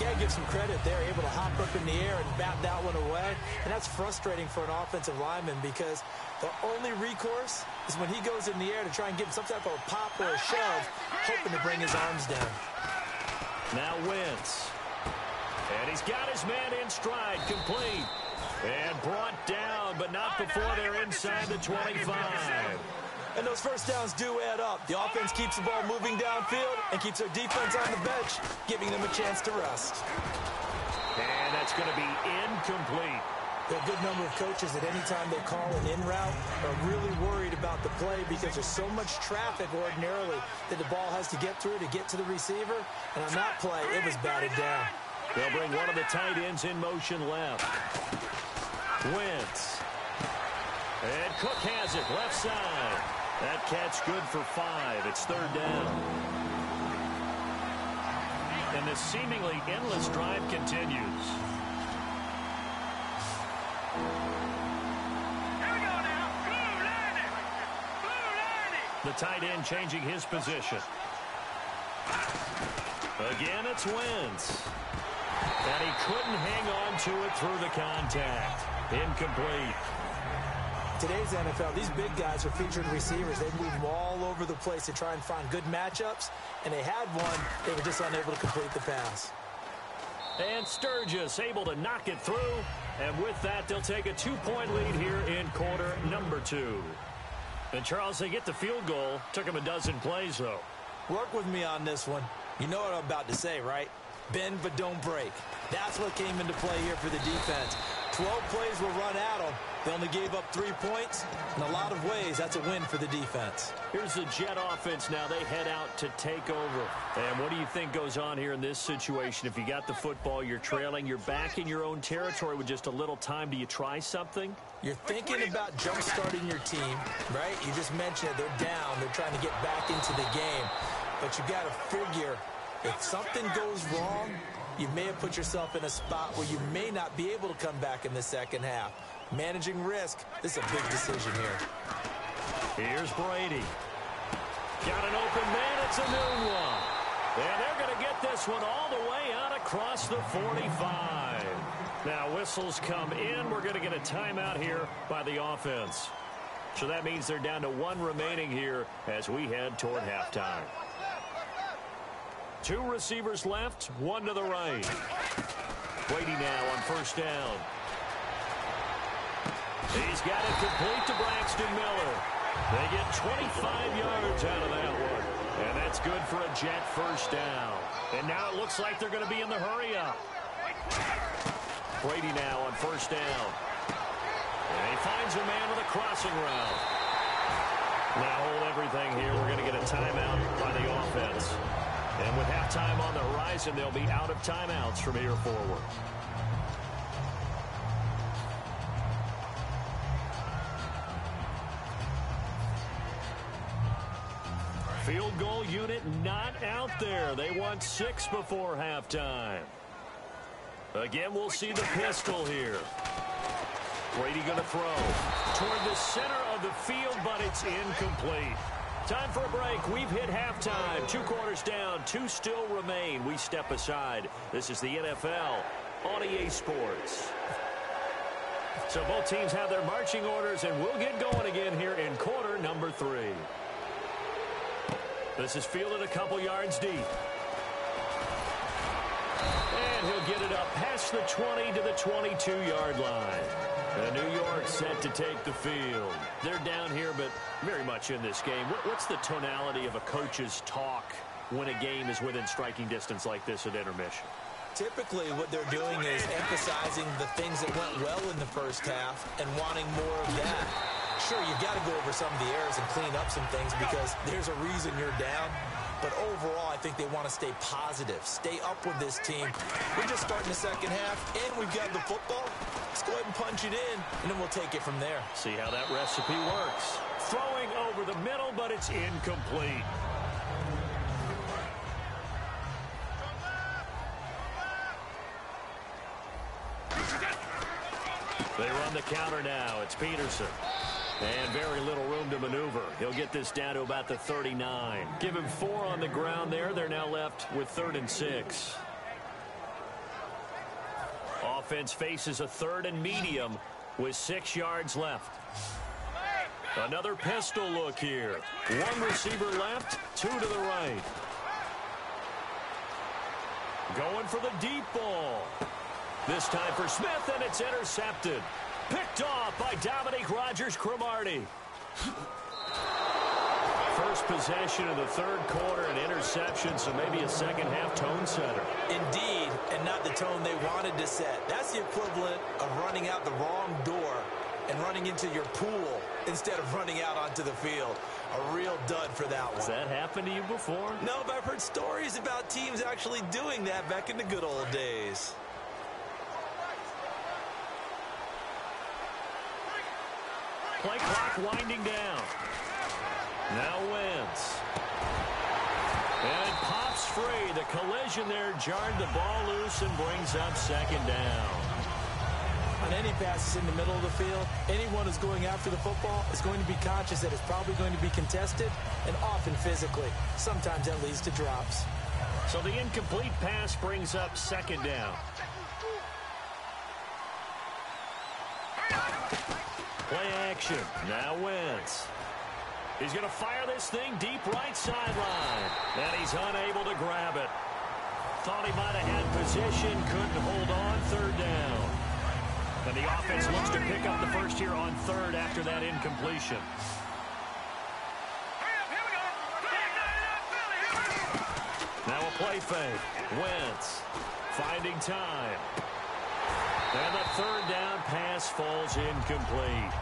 Got to give some credit there, able to hop up in the air and bat that one away. And that's frustrating for an offensive lineman because the only recourse is when he goes in the air to try and give some type of a pop or a shove, hoping to bring his arms down. Now Wentz. And he's got his man in stride, complete. And brought down, but not before they're inside the 25. And those first downs do add up. The offense keeps the ball moving downfield and keeps their defense on the bench, giving them a chance to rest. And that's going to be incomplete. There are a good number of coaches at any time they call an in route are really worried about the play because there's so much traffic ordinarily that the ball has to get through to get to the receiver. And on that play, it was batted down. They'll bring one of the tight ends in motion left. Wentz. And Cook has it left side. That catch good for 5. It's third down. And the seemingly endless drive continues. Here we go now. Blue landing. Blue landing. The tight end changing his position. Again, it's Wentz. And he couldn't hang on to it through the contact. Incomplete. Today's NFL, these big guys are featured receivers. They move them all over the place to try and find good matchups, and they had one. They were just unable to complete the pass. And Sturgis able to knock it through, and with that, they'll take a 2-point lead here in quarter number 2. And, Charles, they get the field goal. Took them a dozen plays, though. Work with me on this one. You know what I'm about to say, right? Bend but don't break. That's what came into play here for the defense. 12 plays were run at them. They only gave up 3 points. In a lot of ways, that's a win for the defense. Here's the Jet offense now. They head out to take over. And what do you think goes on here in this situation? If you got the football, you're trailing, you're back in your own territory with just a little time. Do you try something? You're thinking about jump-starting your team, right? You just mentioned it. They're down. They're trying to get back into the game. But you got to figure, if something goes wrong, you may have put yourself in a spot where you may not be able to come back in the second half. Managing risk, this is a big decision here. Here's Brady. Got an open man, it's a new one. And they're going to get this one all the way out across the 45. Now whistles come in. We're going to get a timeout here by the offense. So that means they're down to 1 remaining here as we head toward halftime. 2 receivers left, 1 to the right. Brady now on first down. He's got it complete to Braxton Miller. They get 25 yards out of that one. And that's good for a Jet first down. And now it looks like they're going to be in the hurry-up. Brady now on first down. And he finds a man with a crossing route. Now hold everything here. We're going to get a timeout by the offense. And with halftime on the horizon, they'll be out of timeouts from here forward. Field goal unit not out there. They want 6 before halftime. Again, we'll see the pistol here. Brady going to throw toward the center of the field, but it's incomplete. Time for a break. We've hit halftime. 2 quarters down. 2 still remain. We step aside. This is the NFL on EA Sports. So both teams have their marching orders, and we'll get going again here in quarter number 3. This is fielded a couple yards deep. And he'll get it up past the 20 to the 22-yard line. And New York set to take the field. They're down here, but very much in this game. What's the tonality of a coach's talk when a game is within striking distance like this at intermission? Typically, what they're doing is emphasizing the things that went well in the first half and wanting more of that. Sure, you've got to go over some of the errors and clean up some things because there's a reason you're down. But overall, I think they want to stay positive, stay up with this team. We're just starting the second half, and we've got the football. Let's go ahead and punch it in, and then we'll take it from there. See how that recipe works. Throwing over the middle, but it's incomplete. They run the counter now. It's Peterson. And very little room to maneuver. He'll get this down to about the 39. Give him 4 on the ground there. They're now left with 3rd and 6. Offense faces a 3rd and medium with 6 yards left. Another pistol look here. 1 receiver left, 2 to the right. Going for the deep ball. This time for Smith, and it's intercepted. Picked off by Dominique Rodgers-Cromartie. First possession of the 3rd quarter, an interception, so maybe a second-half tone setter. Indeed, and not the tone they wanted to set. That's the equivalent of running out the wrong door and running into your pool instead of running out onto the field. A real dud for that one. Has that happened to you before? No, but I've heard stories about teams actually doing that back in the good old days. Play clock winding down. Now Wentz. And it pops free. The collision there jarred the ball loose and brings up 2nd down. On any passes in the middle of the field, anyone who's going after the football is going to be conscious that it's probably going to be contested and often physically. Sometimes that leads to drops. So the incomplete pass brings up 2nd down. Play action. Now Wentz. He's going to fire this thing deep right sideline. And he's unable to grab it. Thought he might have had position. Couldn't hold on. 3rd down. And the offense looks to pick up the first here on 3rd after that incompletion. Now a play fake. Wentz finding time. And the 3rd down pass falls incomplete.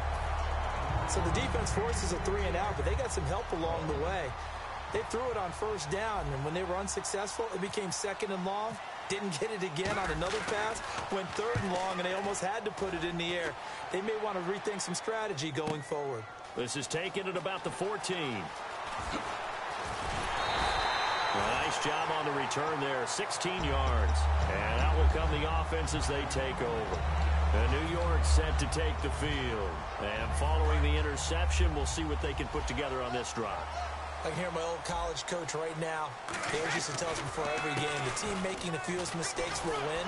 So the defense forces a 3 and out, but they got some help along the way. They threw it on 1st down, and when they were unsuccessful, it became 2nd and long. Didn't get it again on another pass. Went 3rd and long, and they almost had to put it in the air. They may want to rethink some strategy going forward. This is taken at about the 14. Nice job on the return there, 16 yards. And out will come the offense as they take over. And New York set to take the field. And following the interception, we'll see what they can put together on this drive. I can hear my old college coach right now. He always used to tell us before every game, the team making the fewest mistakes will win.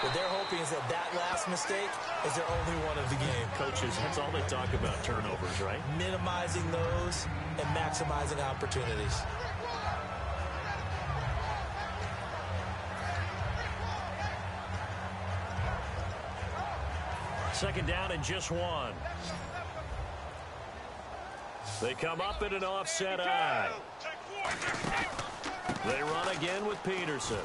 What they're hoping is that that last mistake is their only one of the game. Coaches, that's all they talk about, turnovers, right? Minimizing those and maximizing opportunities. Second down and just 1. They come up in an offset eye. They run again with Peterson.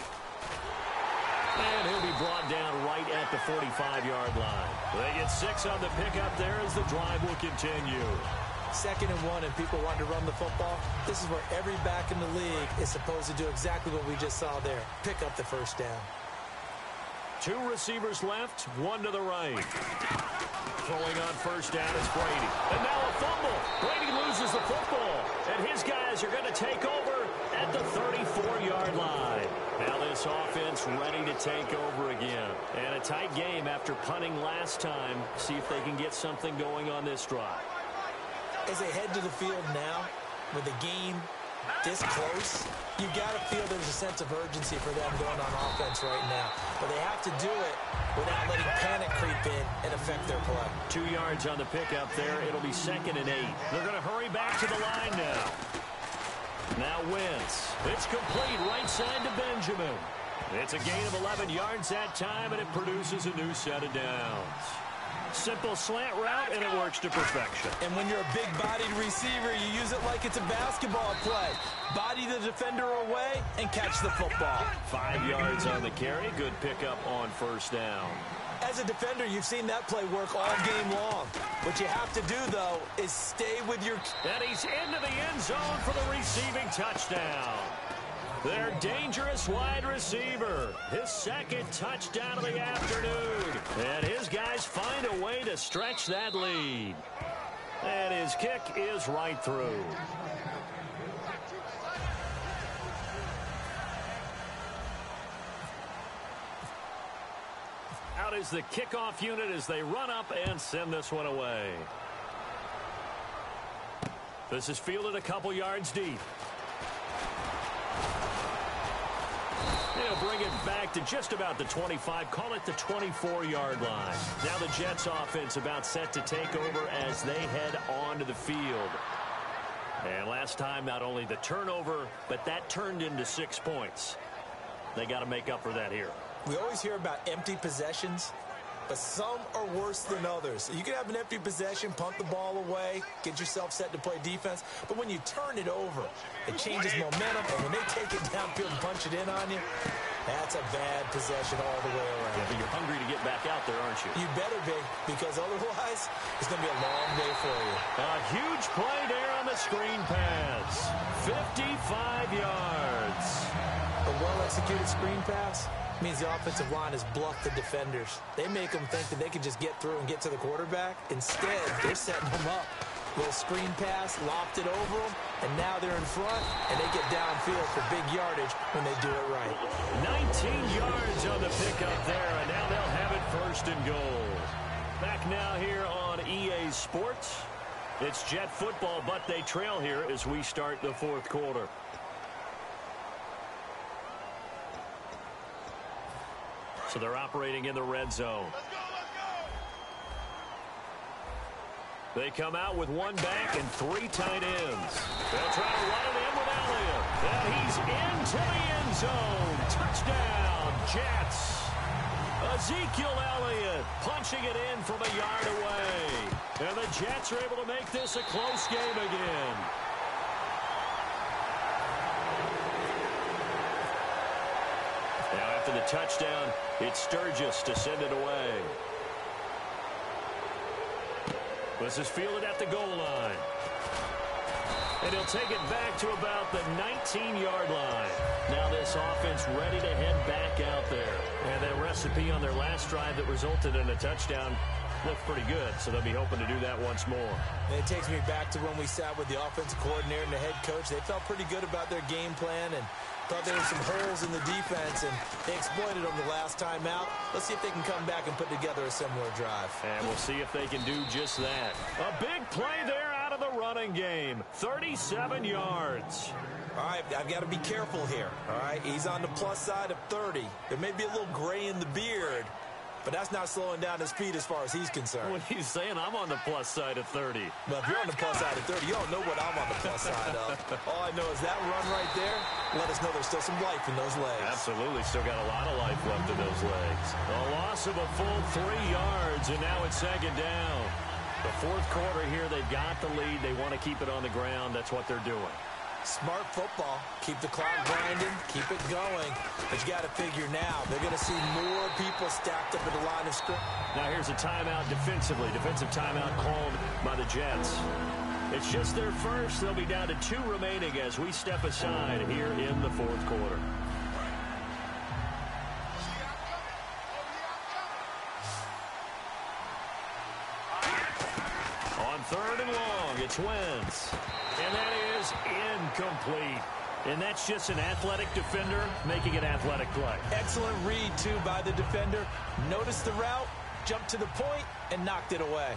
And he'll be brought down right at the 45-yard line. They get 6 on the pickup there as the drive will continue. 2nd and 1, and people want to run the football. This is where every back in the league is supposed to do exactly what we just saw there. Pick up the 1st down. 2 receivers left, 1 to the right. Throwing on 1st down is Brady. And now a fumble. Brady loses the football. And his guys are going to take over at the 34-yard line. Now this offense ready to take over again. And a tight game after punting last time. See if they can get something going on this drive. As they head to the field now, with the game this close, you got to feel there's a sense of urgency for them going on offense right now. But they have to do it without letting panic creep in and affect their play. 2 yards on the pickup there. It'll be 2nd and 8. They're going to hurry back to the line now. Now Wentz. It's complete right side to Benjamin. It's a gain of 11 yards that time, and it produces a new set of downs. Simple slant route, and it works to perfection. And when you're a big-bodied receiver, you use it like it's a basketball play. Body the defender away and catch the football. 5 yards on the carry. Good pickup on first down. As a defender, you've seen that play work all game long. What you have to do, though, is stay with your... And he's into the end zone for the receiving touchdown. Their dangerous wide receiver. His second touchdown of the afternoon. And his guys find a way to stretch that lead. And his kick is right through. Out is the kickoff unit as they run up and send this one away. This is fielded a couple yards deep. They'll bring it back to just about the 25, call it the 24-yard line. Now the Jets offense about set to take over as they head onto the field. And last time, not only the turnover, but that turned into 6 points. They got to make up for that here. We always hear about empty possessions, but some are worse than others. You can have an empty possession, punt the ball away, get yourself set to play defense, but when you turn it over, it changes momentum, and when they take it downfield and punch it in on you, that's a bad possession all the way around. Yeah, but you're hungry to get back out there, aren't you? You better be, because otherwise, it's going to be a long day for you. A huge play there on the screen pass. 55 yards. A well-executed screen pass means the offensive line has bluffed the defenders. They make them think that they can just get through and get to the quarterback. Instead, they're setting them up. Little screen pass, lopped it over them, and now they're in front, and they get downfield for big yardage when they do it right. 19 yards on the pickup there, and now they'll have it first and goal. Back now here on EA Sports. It's Jet football, but they trail here as we start the fourth quarter. So they're operating in the red zone. They come out with one back and 3 tight ends. They'll try to run it in with Elliott. And he's into the end zone. Touchdown, Jets. Ezekiel Elliott punching it in from a yard away. And the Jets are able to make this a close game again. Now after the touchdown, it's Sturgis to send it away. This is fielded at the goal line. And he'll take it back to about the 19-yard line. Now this offense ready to head back out there. And that recipe on their last drive that resulted in a touchdown looked pretty good, so they'll be hoping to do that once more. And it takes me back to when we sat with the offensive coordinator and the head coach. They felt pretty good about their game plan and thought there were some holes in the defense, and they exploited them the last time out. Let's see if they can come back and put together a similar drive. And we'll see if they can do just that. A big play there out of the running game. 37 yards. All right, I've got to be careful here. All right, he's on the plus side of 30. There may be a little gray in the beard, but that's not slowing down his speed as far as he's concerned. What he's saying, I'm on the plus side of 30. Well, if you're on the plus side of 30, you don't know what I'm on the plus side of. All I know is that run right there let us know there's still some life in those legs. Absolutely, still got a lot of life left in those legs. A loss of a full 3 yards, and now it's second down. The fourth quarter here, they've got the lead. They want to keep it on the ground. That's what they're doing. Smart football. Keep the clock grinding. Keep it going. But you got to figure now, they're going to see more people stacked up at the line of scrimmage. Now here's a timeout defensively. Defensive timeout called by the Jets. It's just their first. They'll be down to 2 remaining as we step aside here in the fourth quarter. On 3rd and long, it's Wentz. And that is incomplete. And that's just an athletic defender making an athletic play. Excellent read, too, by the defender. Noticed the route, jumped to the point, and knocked it away.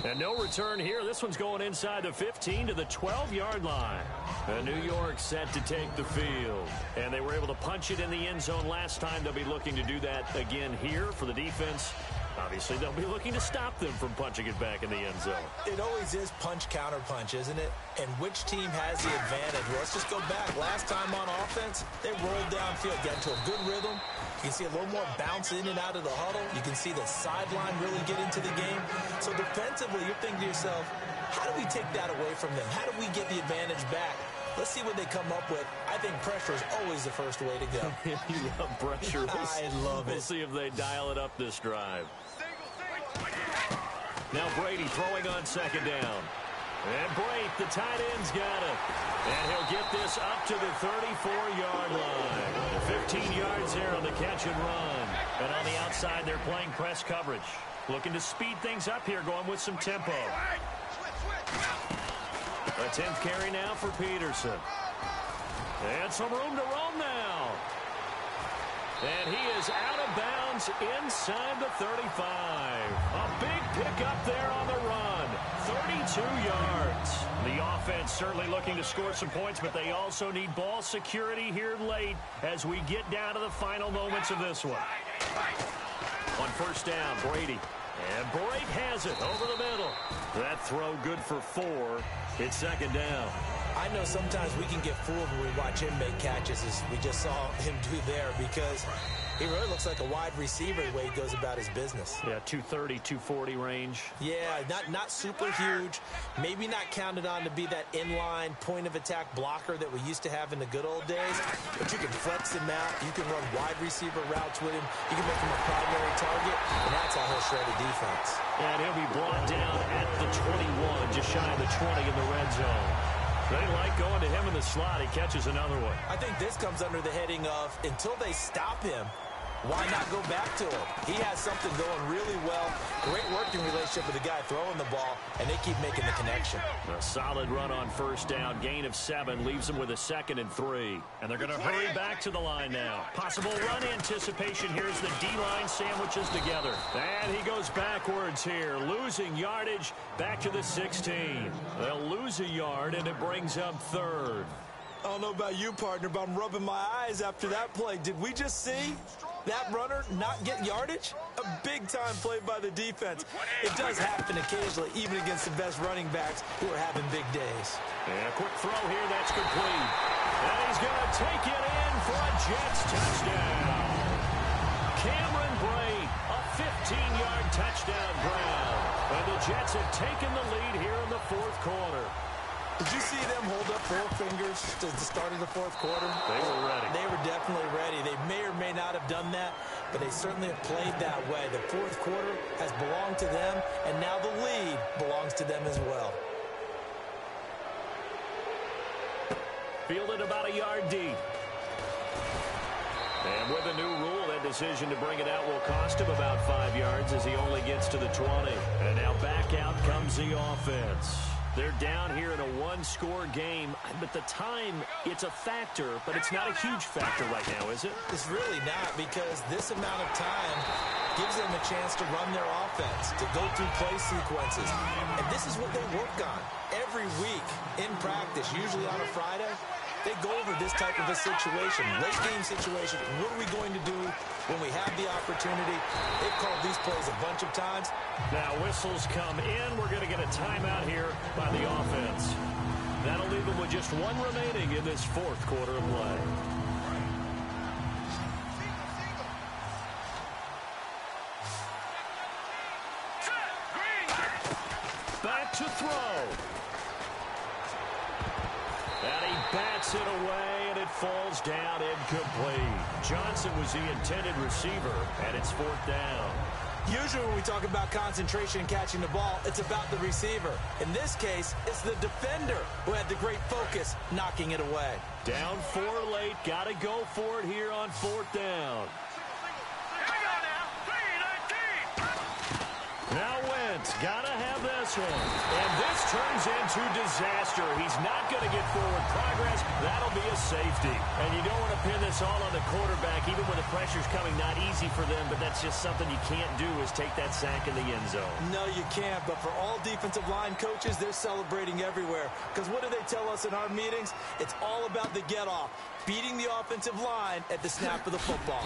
And no return here. This one's going inside the 15 to the 12-yard line. And New York set to take the field. And they were able to punch it in the end zone last time. They'll be looking to do that again here for the defense. Obviously, they'll be looking to stop them from punching it back in the end zone. It always is punch-counter-punch, isn't it? And which team has the advantage? Well, let's just go back. Last time on offense, they rolled downfield, got into a good rhythm. You can see a little more bounce in and out of the huddle. You can see the sideline really get into the game. So defensively, you're thinking to yourself, how do we take that away from them? How do we get the advantage back? Let's see what they come up with. I think pressure is always the first way to go. You love pressure. I love it. We'll see if they dial it up this drive. Now Brady throwing on second down. And Brady, the tight end's got it. And he'll get this up to the 34-yard line. 15 yards there on the catch and run. And on the outside, they're playing press coverage. Looking to speed things up here, going with some tempo. A 10th carry now for Peterson. And some room to roam now. And he is out of bounds inside the 35. A big pickup there on the run. 32 yards. The offense certainly looking to score some points, but they also need ball security here late as we get down to the final moments of this one. On first down, Brady. And Brady has it over the middle. That throw good for 4. It's second down. I know sometimes we can get fooled when we watch him make catches, as we just saw him do there, because he really looks like a wide receiver the way he goes about his business. Yeah, 230, 240 range. Yeah, not super huge. Maybe not counted on to be that inline point-of-attack blocker that we used to have in the good old days, but you can flex him out. You can run wide receiver routes with him. You can make him a primary target, and that's how he'll shred a defense. And he'll be brought down at the 21, just shy of the 20 in the red zone. They like going to him in the slot. He catches another one. I think this comes under the heading of, until they stop him, why not go back to him? He has something going really well. Great working relationship with the guy throwing the ball, and they keep making the connection. A solid run on first down. Gain of 7 leaves them with a 2nd and 3. And they're going to hurry back to the line now. Possible run anticipation. Here's the D-line sandwiches together. And he goes backwards here, losing yardage back to the 16. They'll lose a yard, and it brings up 3rd. I don't know about you, partner, but I'm rubbing my eyes after that play. Did we just see that runner not get yardage? A big-time play by the defense. It does happen occasionally, even against the best running backs who are having big days. And a quick throw here, that's complete. And he's going to take it in for a Jets touchdown. Cameron Brate, a 15-yard touchdown grab. And the Jets have taken the lead here in the 4th quarter. Did you see them hold up 4 fingers to the start of the 4th quarter? They were ready. They were definitely ready. They may or may not have done that, but they certainly have played that way. The 4th quarter has belonged to them, and now the lead belongs to them as well. Fielded about a yard deep. And with a new rule, that decision to bring it out will cost him about 5 yards as he only gets to the 20. And now back out comes the offense. They're down here in a 1-score game, but the time, it's a factor, but it's not a huge factor right now, is it? It's really not, because this amount of time gives them a chance to run their offense, to go through play sequences. And this is what they work on every week in practice, usually on a Friday. They go over this type of a situation, late game situation. What are we going to do when we have the opportunity? They've called these plays a bunch of times. Now whistles come in. We're going to get a timeout here by the offense. That'll leave them with just 1 remaining in this 4th quarter of play. Back to throw. And he bats it away, and it falls down incomplete. Johnson was the intended receiver, and it's 4th down. Usually when we talk about concentration and catching the ball, it's about the receiver. In this case, it's the defender who had the great focus knocking it away. Down 4 late. Got to go for it here on 4th down. Now Wentz, gotta have this one. And this turns into disaster. He's not going to get forward progress. That'll be a safety. And you don't want to pin this all on the quarterback, even when the pressure's coming. Not easy for them, but that's just something you can't do, is take that sack in the end zone. No, you can't. But for all defensive line coaches, they're celebrating everywhere. Because what do they tell us in our meetings? It's all about the get-off, beating the offensive line at the snap of the football.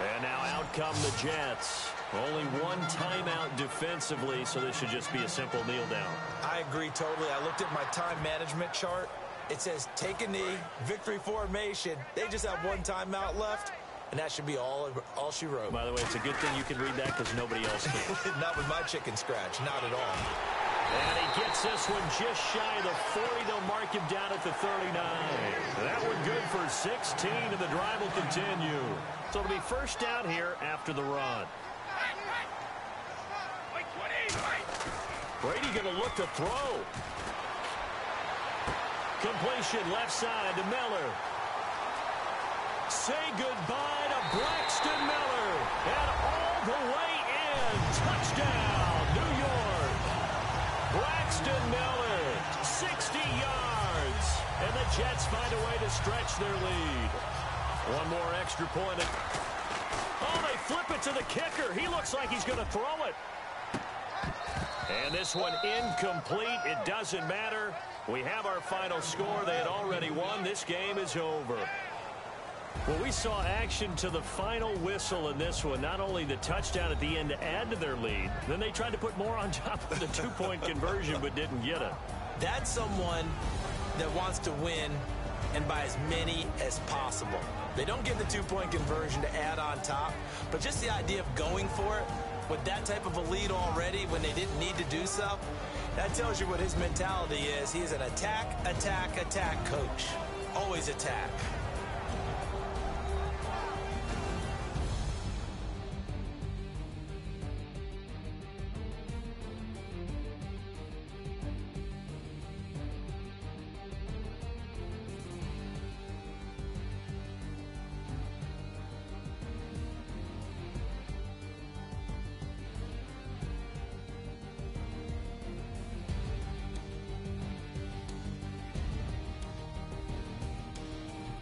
And now out come the Jets. Only one timeout defensively, so this should just be a simple kneel down. I agree totally. I looked at my time management chart. It says take a knee, victory formation. They just have one timeout left, and that should be all she wrote. By the way, it's a good thing you can read that because nobody else can. Not with my chicken scratch, not at all. And he gets this one just shy of the 40. They'll mark him down at the 39. That one good for 16, and the drive will continue. So it'll be first down here after the run. Brady going to look to throw. Completion left side to Miller. Say goodbye to Braxton Miller. And all the way in. Touchdown, New York. Braxton Miller, 60 yards. And the Jets find a way to stretch their lead. One more extra point. Oh, they flip it to the kicker. He looks like he's going to throw it. And this one incomplete. It doesn't matter. We have our final score. They had already won. This game is over. Well, we saw action to the final whistle in this one. Not only the touchdown at the end to add to their lead, then they tried to put more on top of the two-point conversion but didn't get it. That's someone that wants to win and by as many as possible. They don't get the two-point conversion to add on top, but just the idea of going for it with that type of a lead already when they didn't need to do so, that tells you what his mentality is. He is an attack, attack, attack coach. Always attack.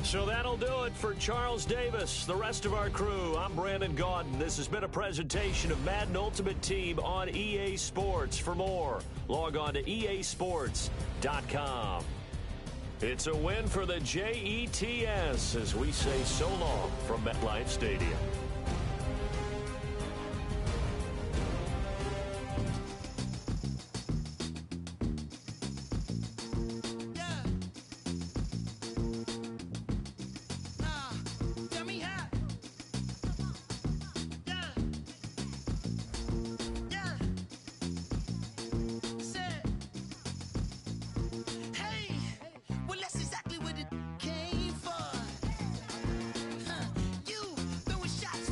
So that'll do it for Charles Davis, the rest of our crew. I'm Brandon Gaudin. This has been a presentation of Madden Ultimate Team on EA Sports. For more, log on to easports.com. It's a win for the Jets as we say so long from MetLife Stadium. Shots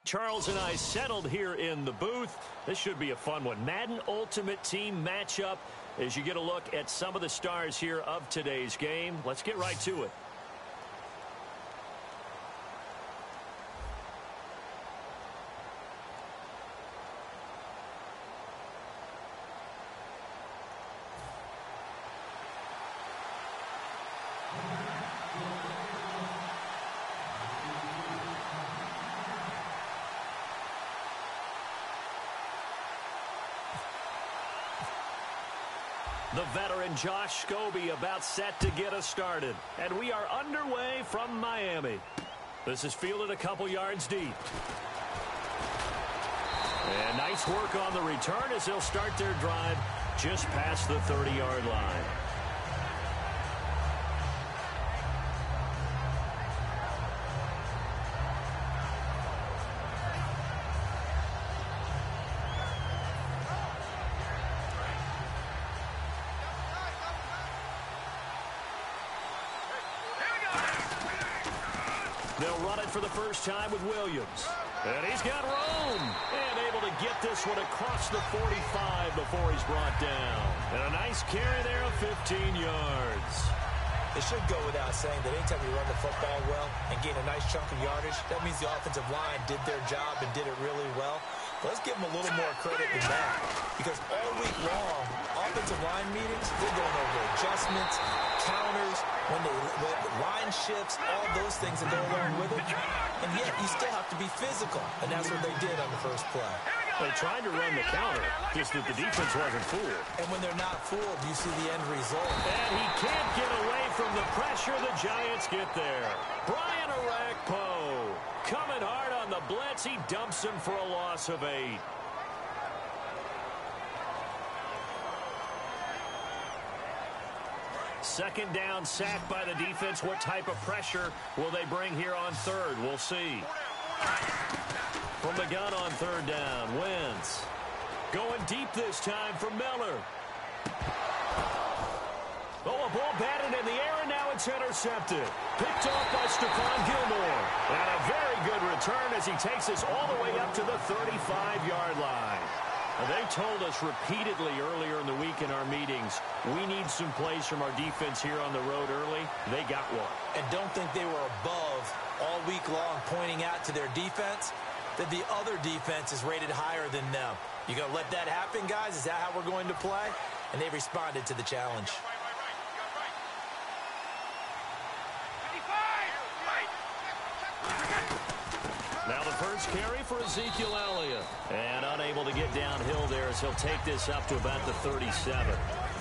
Charles and I settled here in the booth. This should be a fun one. Madden Ultimate Team matchup as you get a look at some of the stars here of today's game. Let's get right to it. The veteran Josh Scobie about set to get us started. And we are underway from Miami. This is fielded a couple yards deep. And nice work on the return as they'll start their drive just past the 30-yard line. They'll run it for the first time with Williams. And he's got room. And able to get this one across the 45 before he's brought down. And a nice carry there of 15 yards. It should go without saying that anytime you run the football well and gain a nice chunk of yardage, that means the offensive line did their job and did it really well. But let's give them a little more credit than that. Because all week long, offensive line meetings, they're going over adjustments, counters, when line shifts, all those things that go along with it. And yet, you still have to be physical. And that's what they did on the first play. They tried to run the counter, just that the defense wasn't fooled. And when they're not fooled, you see the end result. And he can't get away from the pressure. The Giants get there. Brian Orakpo coming hard on the blitz. He dumps him for a loss of 8. Second down, sack by the defense. What type of pressure will they bring here on third? We'll see. From the gun on third down, Wentz. Going deep this time for Miller. Oh, a ball batted in the air, and now it's intercepted. Picked off by Stephon Gilmore. And a very good return as he takes us all the way up to the 35-yard line. Now, they told us repeatedly earlier in the week in our meetings, we need some plays from our defense here on the road early. They got one. And don't think they were above all week long pointing out to their defense that the other defense is rated higher than them. You going to let that happen, guys? Is that how we're going to play? And they responded to the challenge. Now the first carry for Ezekiel Elliott. And unable to get downhill there as he'll take this up to about the 37.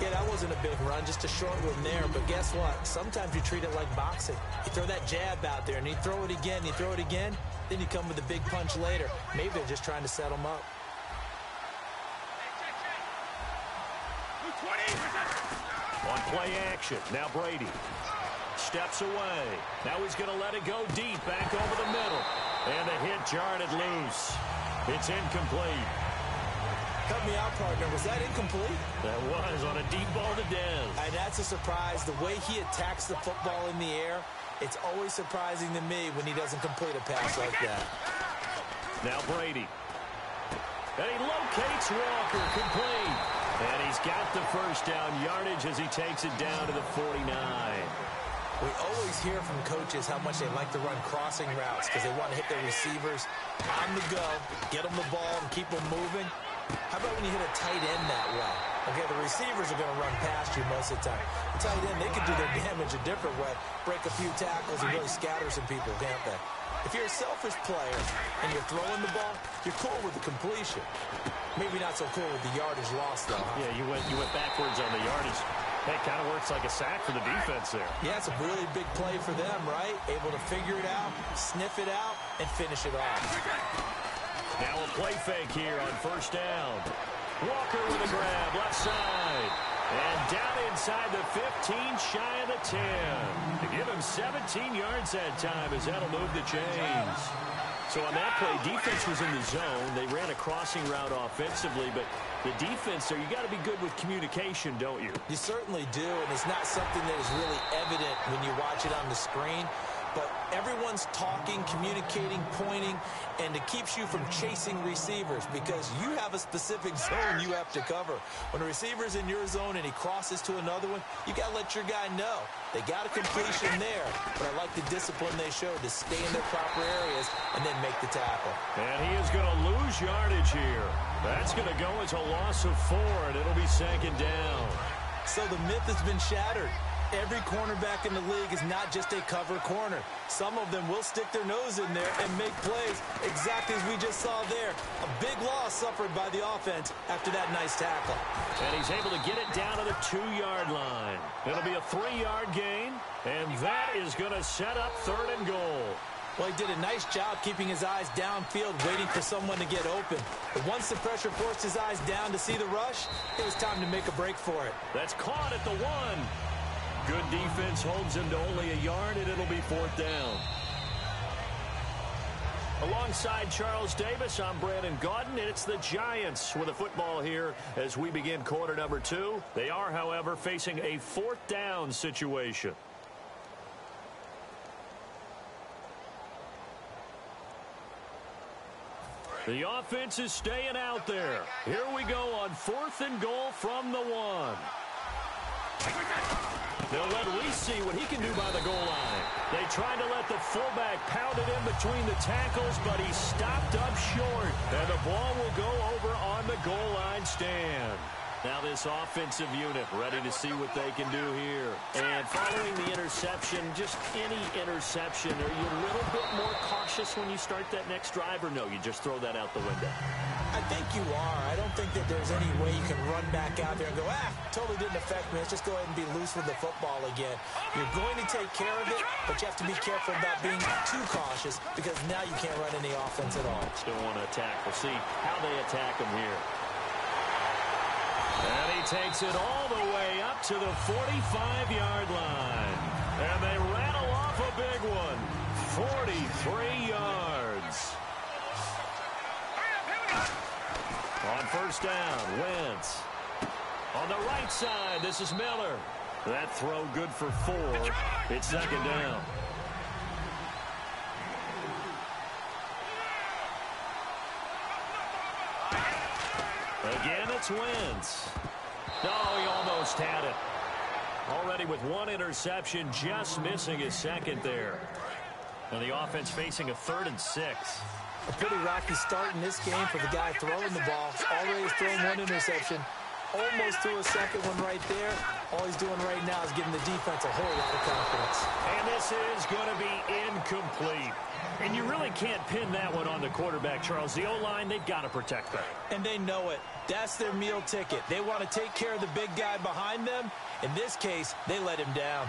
Yeah, that wasn't a big run, just a short one there. But guess what? Sometimes you treat it like boxing. You throw that jab out there, and you throw it again, you throw it again, then you come with a big punch later. Maybe they're just trying to set him up. On play action, now Brady. Steps away. Now he's going to let it go deep, back over the middle. And the hit jarred it loose. It's incomplete. Cut me out, partner. Was that incomplete? That was on a deep ball to Dez. And that's a surprise. The way he attacks the football in the air, it's always surprising to me when he doesn't complete a pass like that. Now Brady. And he locates Walker, complete. And he's got the first down yardage as he takes it down to the 49. We always hear from coaches how much they like to run crossing routes because they want to hit their receivers on the go, get them the ball, and keep them moving. How about when you hit a tight end that way? Okay, the receivers are going to run past you most of the time. The tight end, they can do their damage a different way, break a few tackles and really scatter some people, can't they? If you're a selfish player and you're throwing the ball, you're cool with the completion. Maybe not so cool with the yardage loss, though. Huh? Yeah, you went backwards on the yardage. That kind of works like a sack for the defense there. Yeah, it's a really big play for them, right? Able to figure it out, sniff it out, and finish it off. Now a play fake here on first down. Walker with a grab, left side. And down inside the 15, shy of the 10. To give him 17 yards that time as that'll move the chains. So on that play, defense was in the zone. They ran a crossing route offensively, but the defense there, you got to be good with communication, don't you? You certainly do, and it's not something that is really evident when you watch it on the screen. but everyone's talking, communicating, pointing, and it keeps you from chasing receivers because you have a specific zone you have to cover. When a receiver's in your zone and he crosses to another one, you got to let your guy know. They got a completion there, but I like the discipline they showed to stay in their proper areas and then make the tackle. And he is going to lose yardage here. That's going to go as a loss of 4, and it'll be 2nd down. So the myth has been shattered. Every cornerback in the league is not just a cover corner. Some of them will stick their nose in there and make plays exactly as we just saw there. A big loss suffered by the offense after that nice tackle. And he's able to get it down to the 2-yard line. It'll be a 3-yard gain, and that is going to set up 3rd and goal. Well, he did a nice job keeping his eyes downfield, waiting for someone to get open. But once the pressure forced his eyes down to see the rush, it was time to make a break for it. That's caught at the 1. Good defense holds him to only a yard, and it'll be 4th down. Alongside Charles Davis, I'm Brandon Gaudin, and it's the Giants with a football here as we begin quarter number 2. They are, however, facing a 4th down situation. The offense is staying out there. Here we go on 4th and goal from the 1. They'll let Reese see what he can do by the goal line. They tried to let the fullback pound it in between the tackles, but he stopped up short. And the ball will go over on the goal line stand. Now this offensive unit ready to see what they can do here. And following the interception, just any interception, are you a little bit more cautious when you start that next drive, or no, you just throw that out the window? I think you are. I don't think that there's any way you can run back out there and go, totally didn't affect me. Let's just go ahead and be loose with the football again. You're going to take care of it, but you have to be careful about being too cautious because now you can't run any offense at all. Still want to attack. We'll see how they attack him here. And he takes it all the way up to the 45-yard line. And they rattle off a big one. 43 yards. On 1st down, Wentz. On the right side, this is Miller. That throw good for 4. It's 2nd down. Again, it's Wentz. Oh, he almost had it. Already with 1 interception, just missing his 2nd there. And the offense facing a 3rd and 6. A pretty rocky start in this game for the guy throwing the ball. He's already thrown 1 interception. Almost threw a 2nd one right there. All he's doing right now is giving the defense a whole lot of confidence. And this is going to be incomplete. And you really can't pin that one on the quarterback, Charles. The O-line, they've got to protect that. And they know it. That's their meal ticket. They want to take care of the big guy behind them. In this case, they let him down.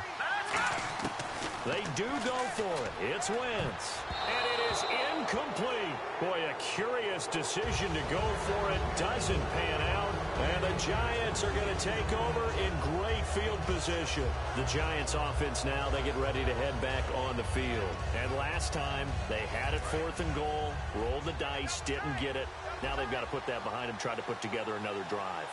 They do go for it. It's Wentz. And it is incomplete. Boy, a curious decision to go for it. Doesn't pan out. And the Giants are going to take over in great field position. The Giants offense now, they get ready to head back on the field. And last time, they had it 4th and goal, rolled the dice, didn't get it. Now they've got to put that behind them, try to put together another drive.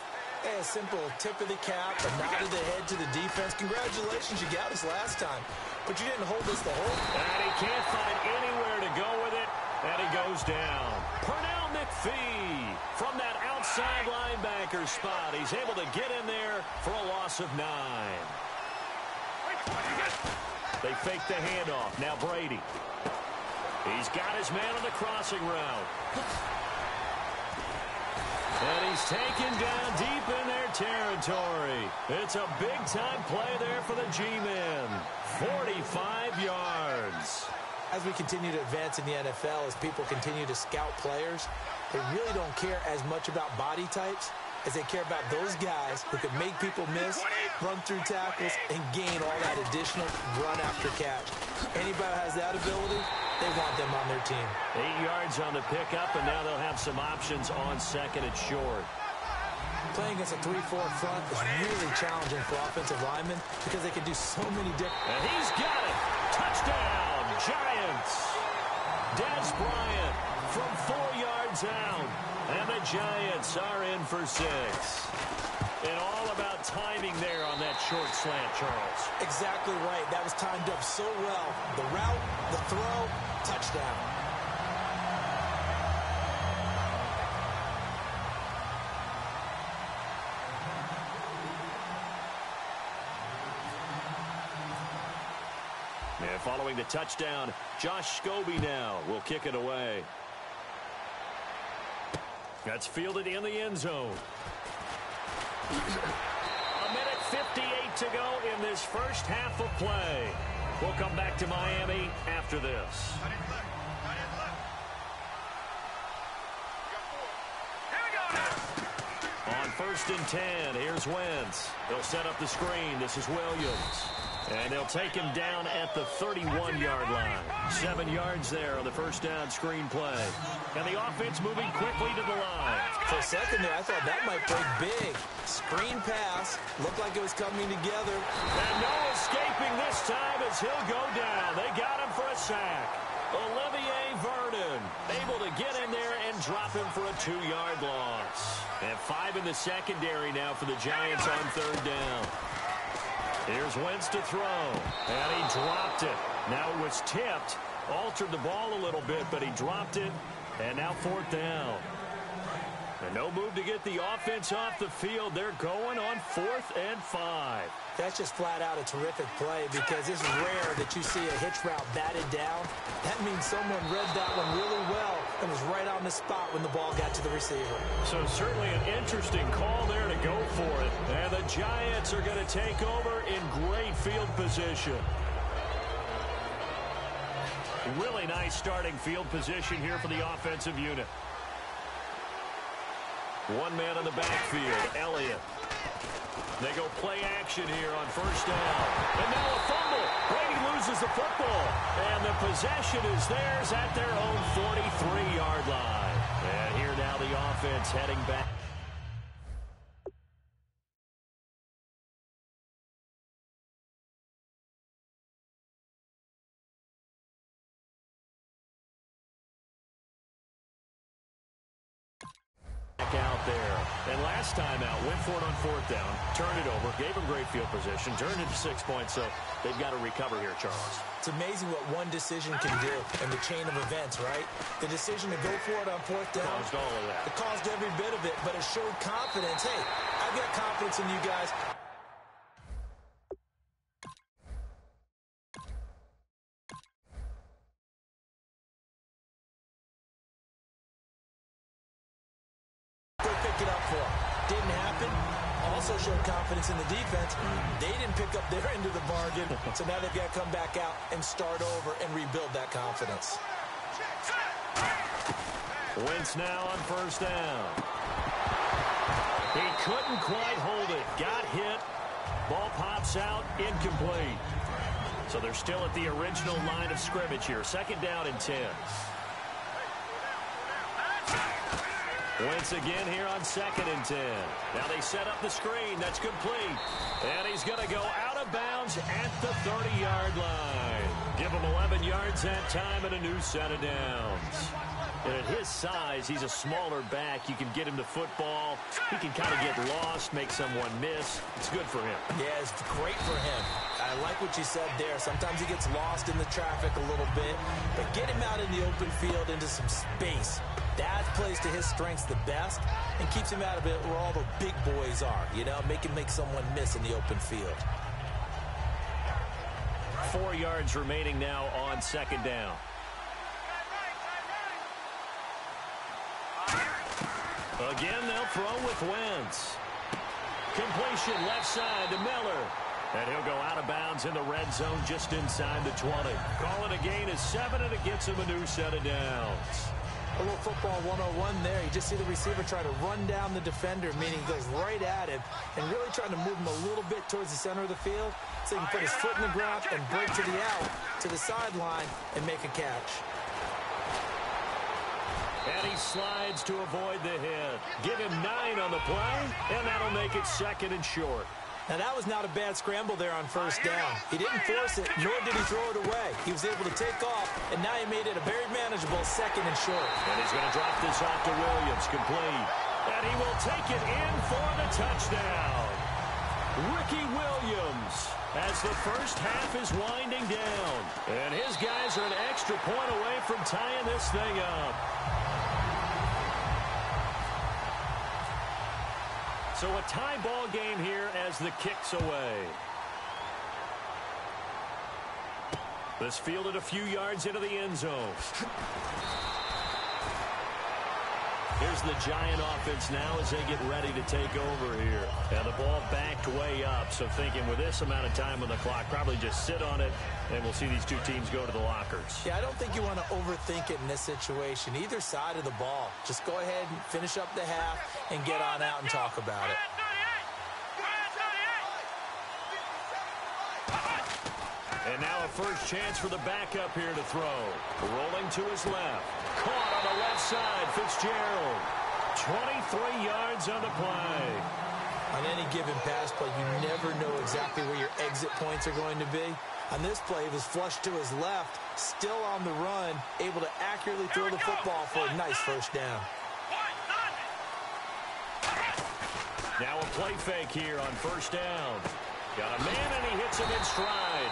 A simple tip of the cap, a nod of the head to the defense. Congratulations, you got us last time. But you didn't hold us the whole time. And he can't find anywhere to go with it. And he goes down. Pernell McPhee from that outside linebacker spot. He's able to get in there for a loss of 9. They fake the handoff. Now Brady. He's got his man on the crossing route. And he's taken down deep in their territory. It's a big-time play there for the G-men. 45 yards. As we continue to advance in the NFL, as people continue to scout players, they really don't care as much about body types as they care about those guys who can make people miss, run through tackles, and gain all that additional run after catch. Anybody who has that ability, they want them on their team. 8 yards on the pickup, and now they'll have some options on 2nd and short. Playing against a 3-4 front is really challenging for offensive linemen because they can do so many different... And he's got it! Touchdown, Giants! Dez Bryant from 4 yards out. And the Giants are in for 6. And all about timing there on that short slant, Charles. Exactly right. That was timed up so well. The route, the throw, touchdown. And following the touchdown, Josh Scobie now will kick it away. That's fielded in the end zone. A minute 58 to go in this first half of play. We'll come back to Miami after this. On 1st and 10, here's Wentz. He'll set up the screen. This is Williams. And they'll take him down at the 31-yard line. 7 yards there on the first down screen play. And the offense moving quickly to the line. For a second there, I thought that might break big. Screen pass. Looked like it was coming together. And no escaping this time as he'll go down. They got him for a sack. Olivier Vernon able to get in there and drop him for a 2-yard loss. And 5 in the secondary now for the Giants on 3rd down. Here's Wentz to throw, and he dropped it. Now it was tipped, altered the ball a little bit, but he dropped it, and now 4th down. And no move to get the offense off the field. They're going on 4th and 5. That's just flat out a terrific play because it's rare that you see a hitch route batted down. That means someone read that one really well and was right on the spot when the ball got to the receiver. So certainly an interesting call there to go for it. And the Giants are going to take over in great field position. Really nice starting field position here for the offensive unit. One man on the backfield, Elliott. They go play action here on 1st down. And now a fumble. Brady loses the football. And the possession is theirs at their own 43-yard line. And here now the offense heading back. Out there. And last time out, went for it on 4th down, turned it over, gave him great field position, turned it to 6 points, so they've got to recover here, Charles. It's amazing what one decision can do in the chain of events, right? The decision to go for it on 4th down. Caused all of that. It caused every bit of it, but it showed confidence. Hey, I've got confidence in you guys. Pick it up for him. Didn't happen. Also showed confidence in the defense. They didn't pick up their end of the bargain, so now they've got to come back out and start over and rebuild that confidence. Wentz now on 1st down. He couldn't quite hold it. Got hit. Ball pops out. Incomplete. So they're still at the original line of scrimmage here. 2nd down and 10. Wentz again here on 2nd and 10. Now they set up the screen. That's complete. And he's going to go out of bounds at the 30-yard line. Give him 11 yards that time and a new set of downs. And at his size, he's a smaller back. You can get him to football. He can kind of get lost, make someone miss. It's good for him. Yeah, it's great for him. I like what you said there. Sometimes he gets lost in the traffic a little bit. But get him out in the open field into some space. That plays to his strengths the best and keeps him out of it where all the big boys are. You know, make someone miss in the open field. 4 yards remaining now on 2nd down. Again, they'll throw with Wentz. Completion left side to Miller. And he'll go out of bounds in the red zone just inside the 20. Call it a gain of 7, and it gets him a new set of downs. A little football 101 there. You just see the receiver try to run down the defender, meaning he goes right at him, and really trying to move him a little bit towards the center of the field so he can put his foot in the ground and break to the out, to the sideline, and make a catch. And he slides to avoid the hit. Give him 9 on the play, and that'll make it 2nd and short. Now, that was not a bad scramble there on 1st down. He didn't force it, nor did he throw it away. He was able to take off, and now he made it a very manageable 2nd and short. And he's going to drop this off to Williams, complete. And he will take it in for the touchdown. Ricky Williams as the first half is winding down. And his guys are an extra point away from tying this thing up. So a tie ball game here as the kick's away. This fielded a few yards into the end zone. Here's the Giant offense now as they get ready to take over here. And the ball backed way up. So thinking with this amount of time on the clock, probably just sit on it, and we'll see these two teams go to the lockers. Yeah, I don't think you want to overthink it in this situation. Either side of the ball. Just go ahead and finish up the half and get on out and talk about it. And now a first chance for the backup here to throw. Rolling to his left. Caught on the left side, Fitzgerald. 23 yards on the play. On any given pass play, you never know exactly where your exit points are going to be. On this play, he was flushed to his left, still on the run, able to accurately throw the football for a nice first down. Now a play fake here on first down. Got a man, and he hits him in stride.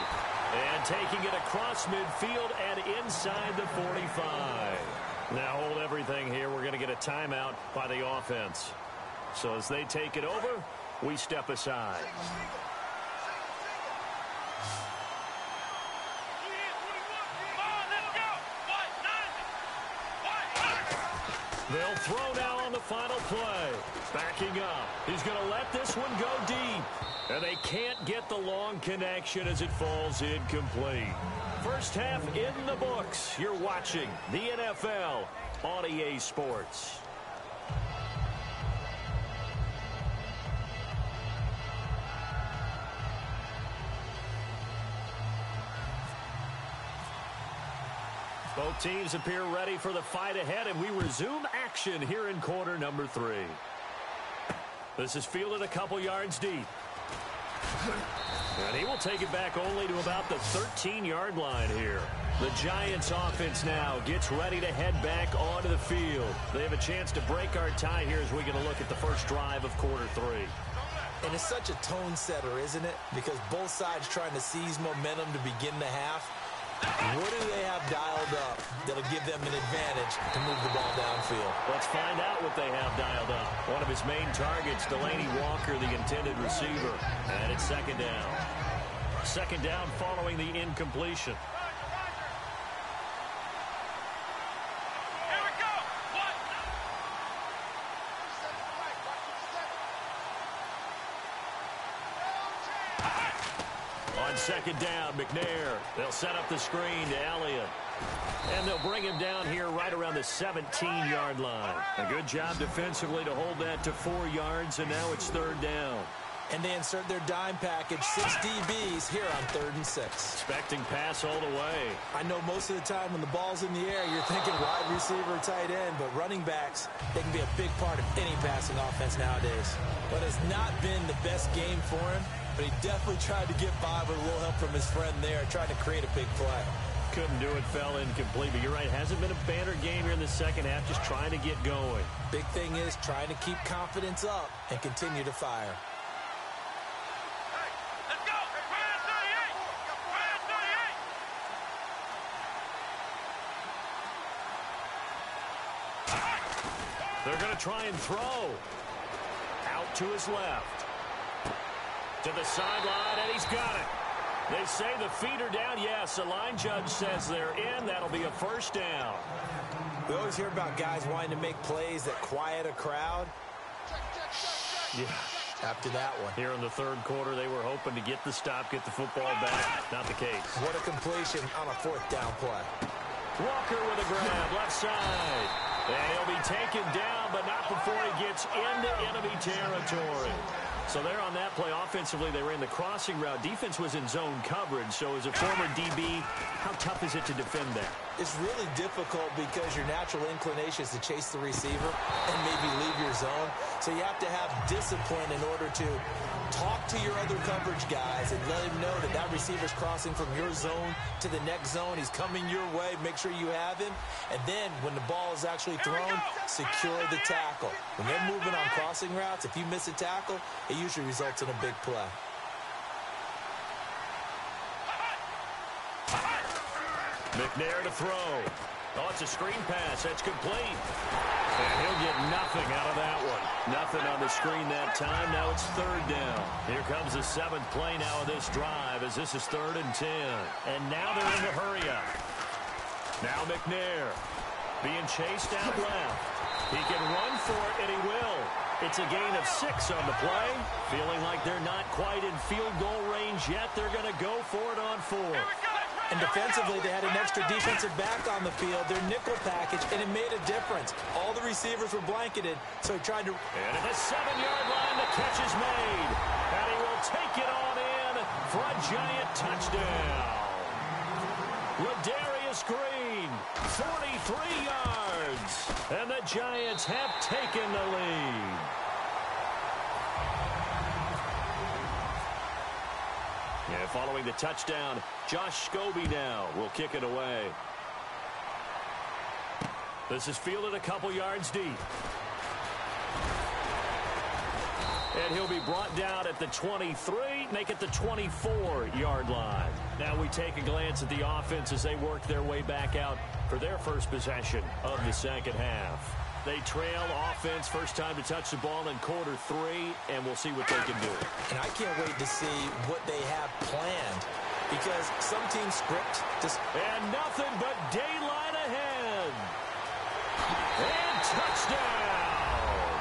And taking it across midfield and inside the 45. Now hold everything here. We're going to get a timeout by the offense. So as they take it over, we step aside. They'll throw now on the final play. Backing up. He's going to let this one go deep. And they can't get the long connection as it falls incomplete. First half in the books. You're watching the NFL on EA Sports. Both teams appear ready for the fight ahead, and we resume action here in quarter number 3. This is fielded a couple yards deep. And he will take it back only to about the 13-yard line here. The Giants offense now gets ready to head back onto the field. They have a chance to break our tie here as we get a look at the first drive of quarter 3. And it's such a tone setter, isn't it? Because both sides trying to seize momentum to begin the half. What do they have dialed up that'll give them an advantage to move the ball downfield? Let's find out what they have dialed up. One of his main targets, Delaney Walker, the intended receiver. And it's second down. Second down following the incompletion. On second down, McNair. They'll set up the screen to Elliott. And they'll bring him down here right around the 17-yard line. A good job defensively to hold that to 4 yards, and now it's third down. And they insert their dime package, 6 DBs here on 3rd and 6. Expecting pass all the way. I know most of the time when the ball's in the air, you're thinking wide receiver, tight end, but running backs, they can be a big part of any passing offense nowadays. But it's not been the best game for him, but he definitely tried to get by with a little help from his friend there, trying to create a big play. Couldn't do it, fell incomplete, but you're right, hasn't been a banner game here in the second half, just trying to get going. Big thing is trying to keep confidence up and continue to fire. They're going to try and throw. Out to his left. To the sideline, and he's got it. They say the feet are down. Yes, the line judge says they're in. That'll be a first down. We always hear about guys wanting to make plays that quiet a crowd. Yeah. After that one. Here in the third quarter, they were hoping to get the stop, get the football back. Not the case. What a completion on a 4th down play. Walker with a grab, left side. And he'll be taken down, but not before he gets into enemy territory. So there on that play, offensively, they ran the crossing route. Defense was in zone coverage, so as a former DB, how tough is it to defend that? It's really difficult because your natural inclination is to chase the receiver and maybe leave your zone. So you have to have discipline in order to talk to your other coverage guys and let him know that that receiver's crossing from your zone to the next zone. He's coming your way. Make sure you have him. And then when the ball is actually thrown, secure the tackle. When they're moving on crossing routes, if you miss a tackle, it usually results in a big play. McNair to throw. Oh, it's a screen pass. That's complete. And he'll get nothing out of that one. Nothing on the screen that time. Now it's third down. Here comes the 7th play now of this drive as this is 3rd and 10. And now they're in the hurry-up. Now McNair being chased out left. He can run for it, and he will. It's a gain of 6 on the play. Feeling like they're not quite in field goal range yet. They're going to go for it on 4th. And defensively, they had an extra defensive back on the field, their nickel package, and it made a difference. All the receivers were blanketed, so he tried to... And at the 7-yard line, the catch is made. And he will take it on in for a giant touchdown. Ladarius Green, 43 yards. And the Giants have taken the lead. And following the touchdown, Josh Scobie now will kick it away. This is fielded a couple yards deep. And he'll be brought down at the 23, make it the 24-yard line. Now we take a glance at the offense as they work their way back out for their first possession of the second half. They trail offense, first time to touch the ball in quarter 3, and we'll see what they can do. And I can't wait to see what they have planned because some teams script just... And nothing but daylight ahead. And touchdown.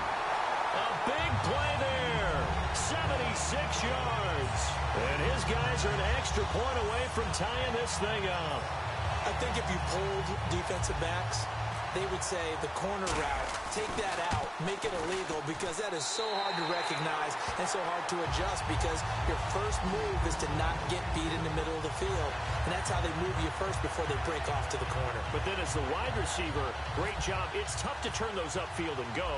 A big play there. 76 yards. And his guys are an extra point away from tying this thing up. I think if you pulled defensive backs, they would say the corner route, take that out, make it illegal because that is so hard to recognize and so hard to adjust because your first move is to not get beat in the middle of the field. And that's how they move you first before they break off to the corner. But then as the wide receiver, great job. It's tough to turn those upfield and go,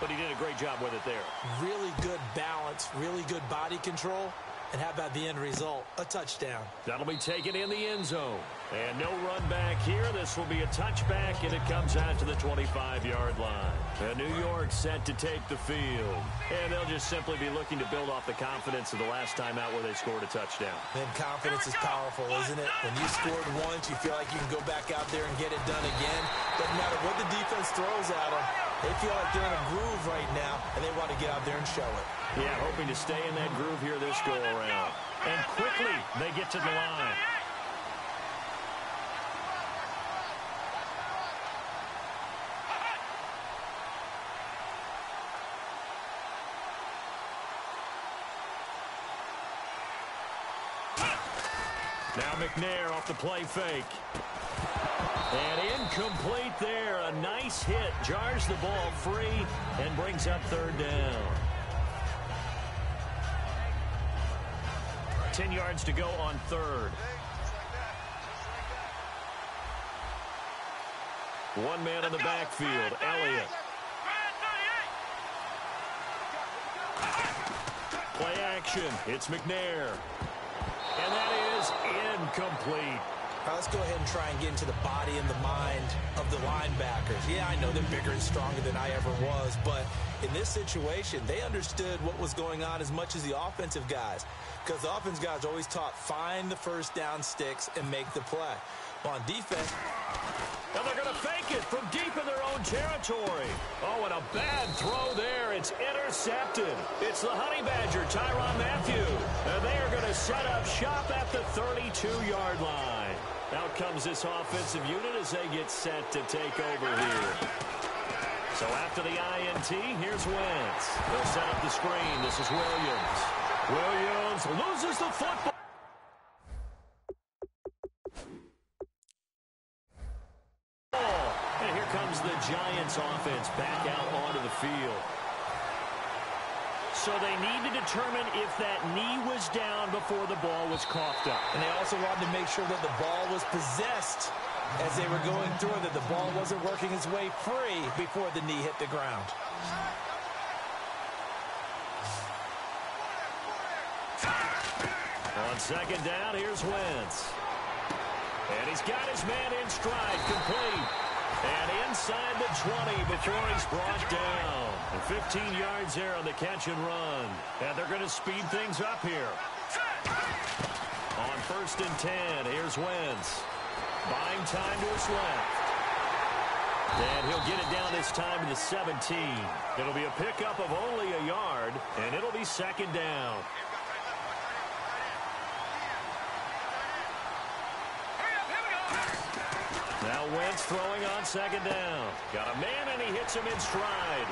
but he did a great job with it there. Really good balance, really good body control. And how about the end result? A touchdown. That'll be taken in the end zone. And no run back here. This will be a touchback, and it comes out to the 25-yard line. And New York set to take the field. And they'll just simply be looking to build off the confidence of the last time out where they scored a touchdown. And confidence is powerful, isn't it? When you scored once, you feel like you can go back out there and get it done again. Doesn't matter what the defense throws at them. They feel like they're in a groove right now, and they want to get out there and show it. Yeah, hoping to stay in that groove here this go-around. And quickly, they get to the line. Now McNair off the play fake. And incomplete there. A nice hit. Jars the ball free and brings up third down. 10 yards to go on third. One man in the backfield. Elliott. Play action. It's McNair. And that is incomplete. All right, let's go ahead and try and get into the body and the mind of the linebackers. Yeah, I know they're bigger and stronger than I ever was, but in this situation, they understood what was going on as much as the offensive guys, because the offensive guys always taught find the first down sticks and make the play. Well, on defense... And they're going to fake it from deep in their own territory. Oh, and a bad throw there. It's intercepted. It's the Honey Badger, Tyrann Mathieu. And they are going to set up shop at the 32-yard line. Out comes this offensive unit as they get set to take over here. So after the INT, here's Wentz. They'll set up the screen. This is Williams. Williams loses the football. And here comes the Giants offense back out onto the field. So they need to determine if that knee was down before the ball was coughed up. And they also wanted to make sure that the ball was possessed as they were going through that the ball wasn't working its way free before the knee hit the ground. On second down, here's Wentz. And he's got his man in stride, complete. And inside the 20 before he's brought down. And 15 yards there on the catch and run. And they're going to speed things up here. On 1st and 10, here's Wentz. Buying time to his left. And he'll get it down this time to the 17. It'll be a pickup of only a yard, and it'll be second down. Now Wentz throwing on second down. Got a man, and he hits him in stride.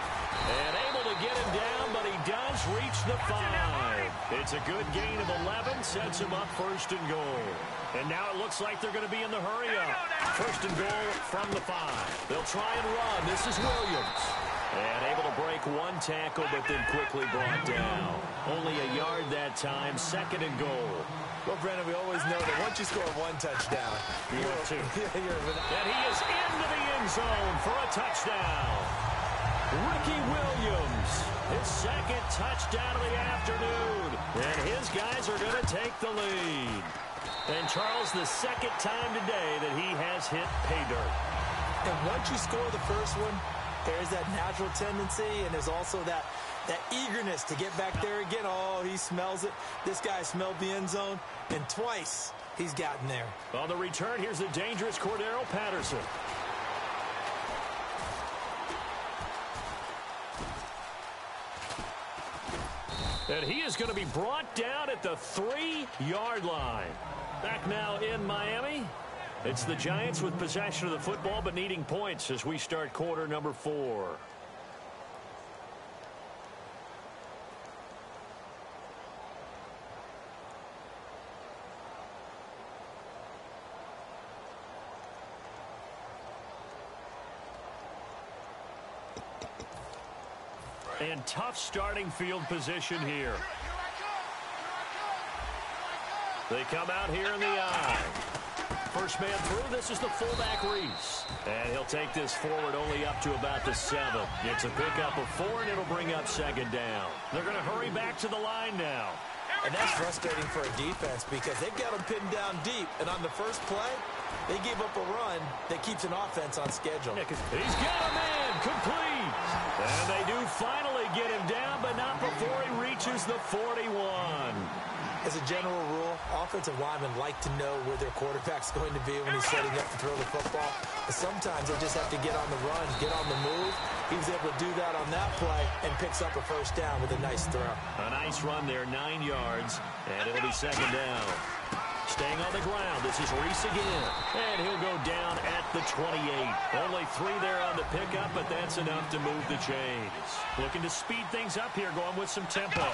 And able to get him down, but he does reach the 5. It's a good gain of 11, sets him up 1st and goal. And now it looks like they're going to be in the hurry up. 1st and goal from the 5. They'll try and run. This is Williams. And able to break one tackle, but then quickly brought down. Only a yard that time, 2nd and goal. Well, Brennan, we always know that once you score one touchdown, you're two. And he is into the end zone for a touchdown. Ricky Williams, his 2nd touchdown of the afternoon. And his guys are going to take the lead. And Charles, the 2nd time today that he has hit pay dirt. And once you score the first one, there's that natural tendency, and there's also that eagerness to get back there again. Oh, he smells it. This guy smelled the end zone, and twice he's gotten there. On the return, here's the dangerous Cordero Patterson. And he is going to be brought down at the 3-yard line. Back now in Miami. It's the Giants with possession of the football, but needing points as we start quarter number 4. And tough starting field position here. They come out here in the eye. First man through, this is the fullback Reese. And he'll take this forward only up to about the 7. It's a pickup of 4, and it'll bring up second down. They're going to hurry back to the line now. And that's frustrating for a defense because they've got them pinned down deep. And on the first play, they gave up a run that keeps an offense on schedule. Yeah, he's got a man, complete. And they do finally get him down, but not before he reaches the 41. As a general rule, offensive linemen like to know where their quarterback's going to be when he's setting up to throw the football. But sometimes they just have to get on the run, get on the move. He was able to do that on that play and picks up a first down with a nice throw. A nice run there, 9 yards, and it'll be second down. Staying on the ground, this is Reese again. And he'll go down at the 28. Only 3 there on the pickup, but that's enough to move the chains. Looking to speed things up here, going with some tempo.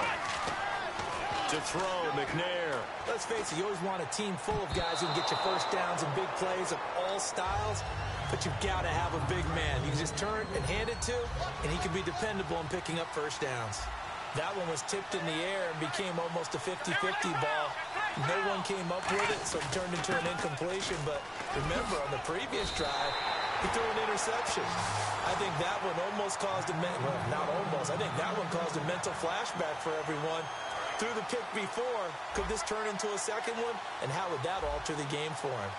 To throw, McNair. Let's face it, you always want a team full of guys who can get you first downs and big plays of all styles, but you've got to have a big man. You can just turn and hand it to, and he can be dependable in picking up first downs. That one was tipped in the air and became almost a 50-50 ball. No one came up with it, so it turned into an incompletion. But remember, on the previous drive, he threw an interception. I think that one almost caused a well, not almost. I think that one caused a mental flashback for everyone. Threw the pick before. Could this turn into a second one? And how would that alter the game for him?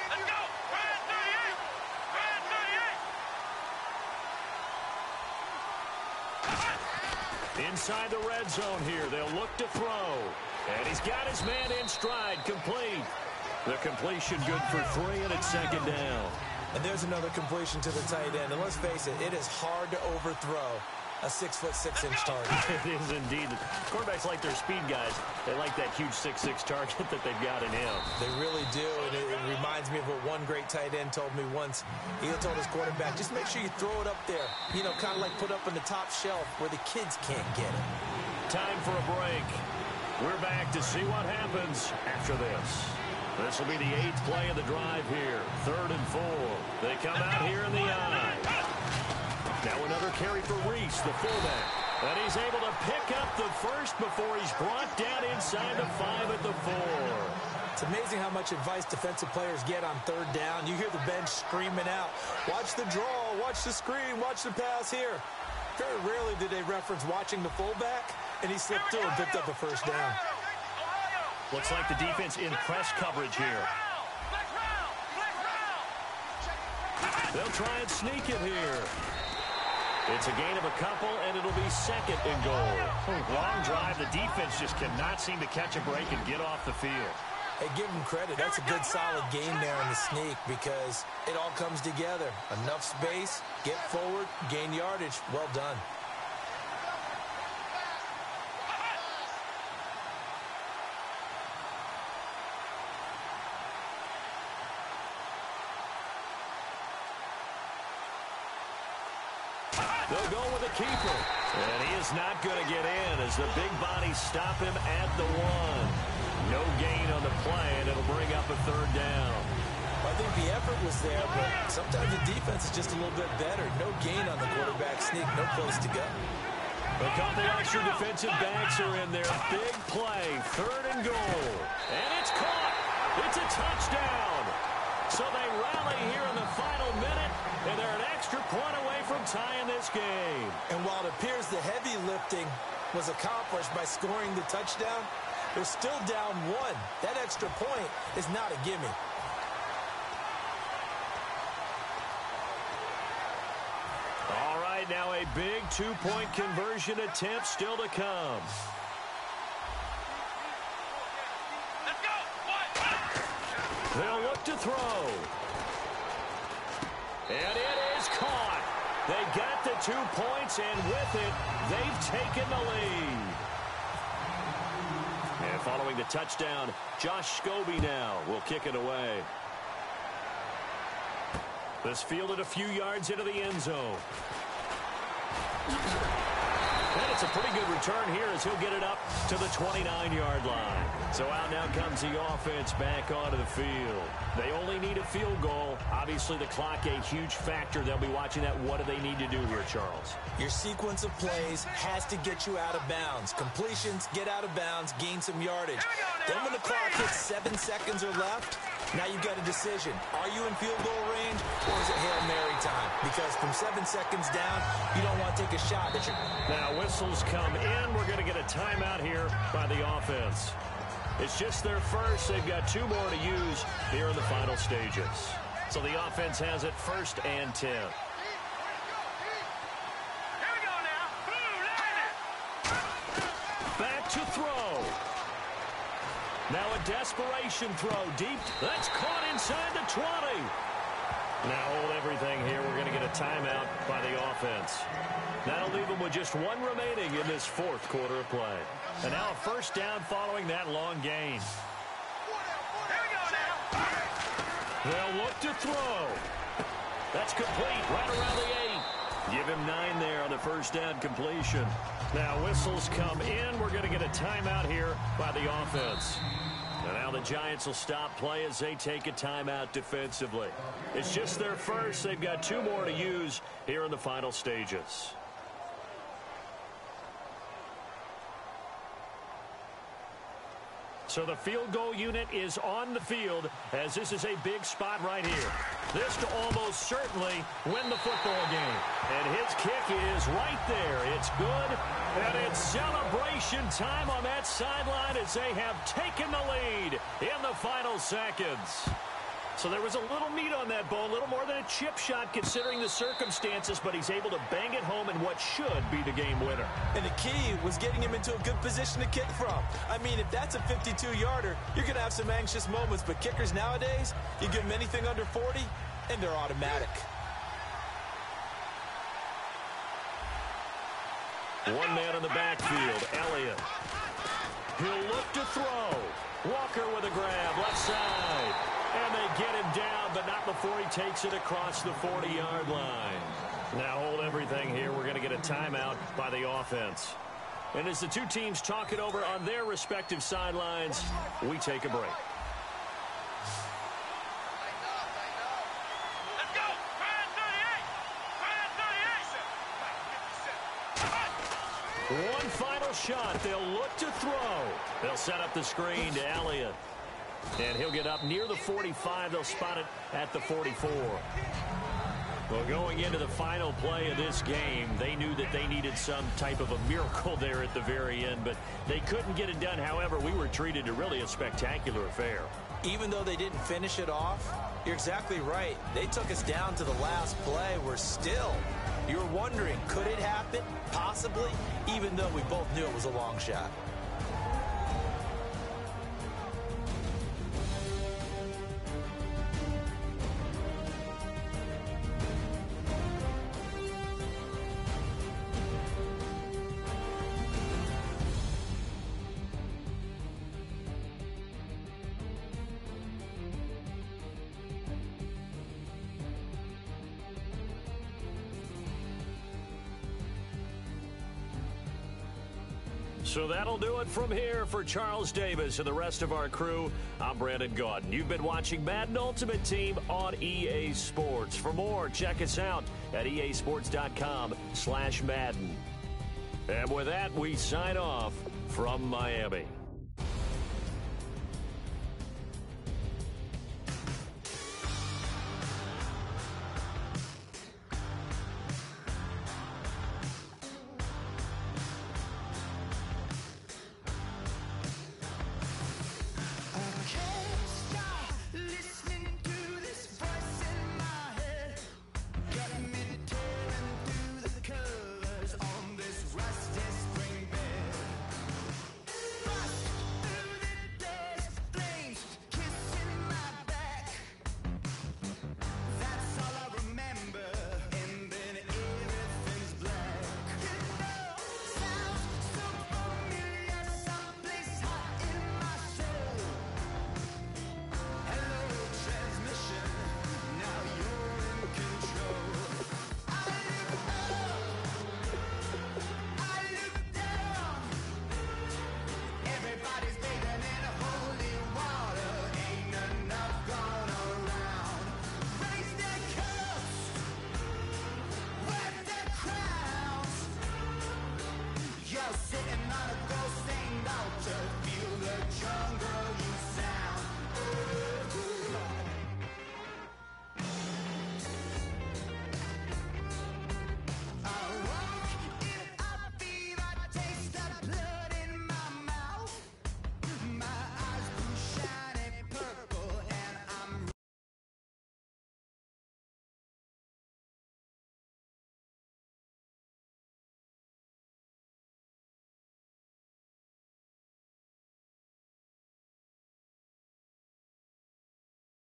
Let's go! Red 38! Red 38! Inside the red zone here, they'll look to throw. And he's got his man in stride, complete. The completion good for 3, and it's second down. And there's another completion to the tight end. And let's face it, it is hard to overthrow a 6'6" target. It is indeed. Quarterbacks like their speed guys. They like that huge 6'6" target that they've got in him. They really do, and it reminds me of what one great tight end told me once. He told his quarterback, just make sure you throw it up there, you know, kind of like put up on the top shelf where the kids can't get it. Time for a break. We're back to see what happens after this. This will be the 8th play of the drive here. 3rd and 4. They come out here in the eye. Now another carry for Reese, the fullback. And he's able to pick up the first before he's brought down inside the 5 at the 4. It's amazing how much advice defensive players get on third down. You hear the bench screaming out, watch the draw, watch the screen, watch the pass here. Very rarely do they reference watching the fullback, and he slipped through and picked up a first down. Looks like the defense in press coverage here. They'll try and sneak it here. It's a gain of a couple, and it'll be second and goal. Long drive. The defense just cannot seem to catch a break and get off the field. Hey, give him credit. That's a good, solid game there in the sneak because it all comes together. Enough space, get forward, gain yardage. Well done. They'll go with a keeper. And he is not going to get in as the big bodies stop him at the 1. No gain on the play, and it'll bring up a third down. I think the effort was there, but sometimes the defense is just a little bit better. No gain on the quarterback sneak, no place to go. A couple extra defensive backs are in there. Big play, third and goal. And it's caught. It's a touchdown. So they rally here in the final minute, and they're an extra point away from tying this game. And while it appears the heavy lifting was accomplished by scoring the touchdown, they're still down 1. That extra point is not a gimme. All right, now a big two-point conversion attempt still to come. Let's go. They'll look to throw. And it is caught. They got the 2 points, and with it, they've taken the lead. And following the touchdown, Josh Scobie now will kick it away. This fielded a few yards into the end zone. And it's a pretty good return here as he'll get it up to the 29-yard line. So out now comes the offense back onto the field. They only need a field goal. Obviously, the clock a huge factor. They'll be watching that. What do they need to do here, Charles? Your sequence of plays has to get you out of bounds. Completions, get out of bounds, gain some yardage. Then when the clock hits 7 seconds or left, now you've got a decision. Are you in field goal range, or is it Hail Mary time? Because from 7 seconds down, you don't want to take a shot. Now whistles come in. We're going to get a timeout here by the offense. It's just their first. They've got 2 more to use here in the final stages. So the offense has it 1st and 10. Here we go now. Blue, line it. Back to throw. Now a desperation throw deep. That's caught inside the 20. Now hold everything here. We're going to get a timeout by the offense. That'll leave them with just 1 remaining in this 4th quarter of play. And now a first down following that long gain. Here we go now. They'll look to throw. That's complete right around the 8. Give him 9 there on the first down completion. Now whistles come in. We're going to get a timeout here by the offense. And now the Giants will stop play as they take a timeout defensively. It's just their first. They've got 2 more to use here in the final stages. So the field goal unit is on the field as this is a big spot right here. This to almost certainly win the football game. And his kick is right there. It's good. And it's celebration time on that sideline as they have taken the lead in the final seconds. So there was a little meat on that bone, a little more than a chip shot considering the circumstances, but he's able to bang it home in what should be the game winner. And the key was getting him into a good position to kick from. I mean, if that's a 52-yarder, you're going to have some anxious moments, but kickers nowadays, you give them anything under 40, and they're automatic. One man in the backfield, Elliott. He'll look to throw. Walker with a grab, left side. And they get him down, but not before he takes it across the 40-yard line. Now hold everything here. We're going to get a timeout by the offense. And as the 2 teams talk it over on their respective sidelines, we take a break. Let's go. Fire 38. One final shot. They'll look to throw. They'll set up the screen to Elliott. And he'll get up near the 45. They'll spot it at the 44. Well, going into the final play of this game, they knew that they needed some type of a miracle there at the very end, but they couldn't get it done. However, we were treated to really a spectacular affair. Even though they didn't finish it off, you're exactly right. They took us down to the last play. We're still, you're wondering, could it happen? Possibly, even though we both knew it was a long shot. So that'll do it from here for Charles Davis and the rest of our crew. I'm Brandon Gaudin. You've been watching Madden Ultimate Team on EA Sports. For more, check us out at easports.com/Madden. And with that, we sign off from Miami.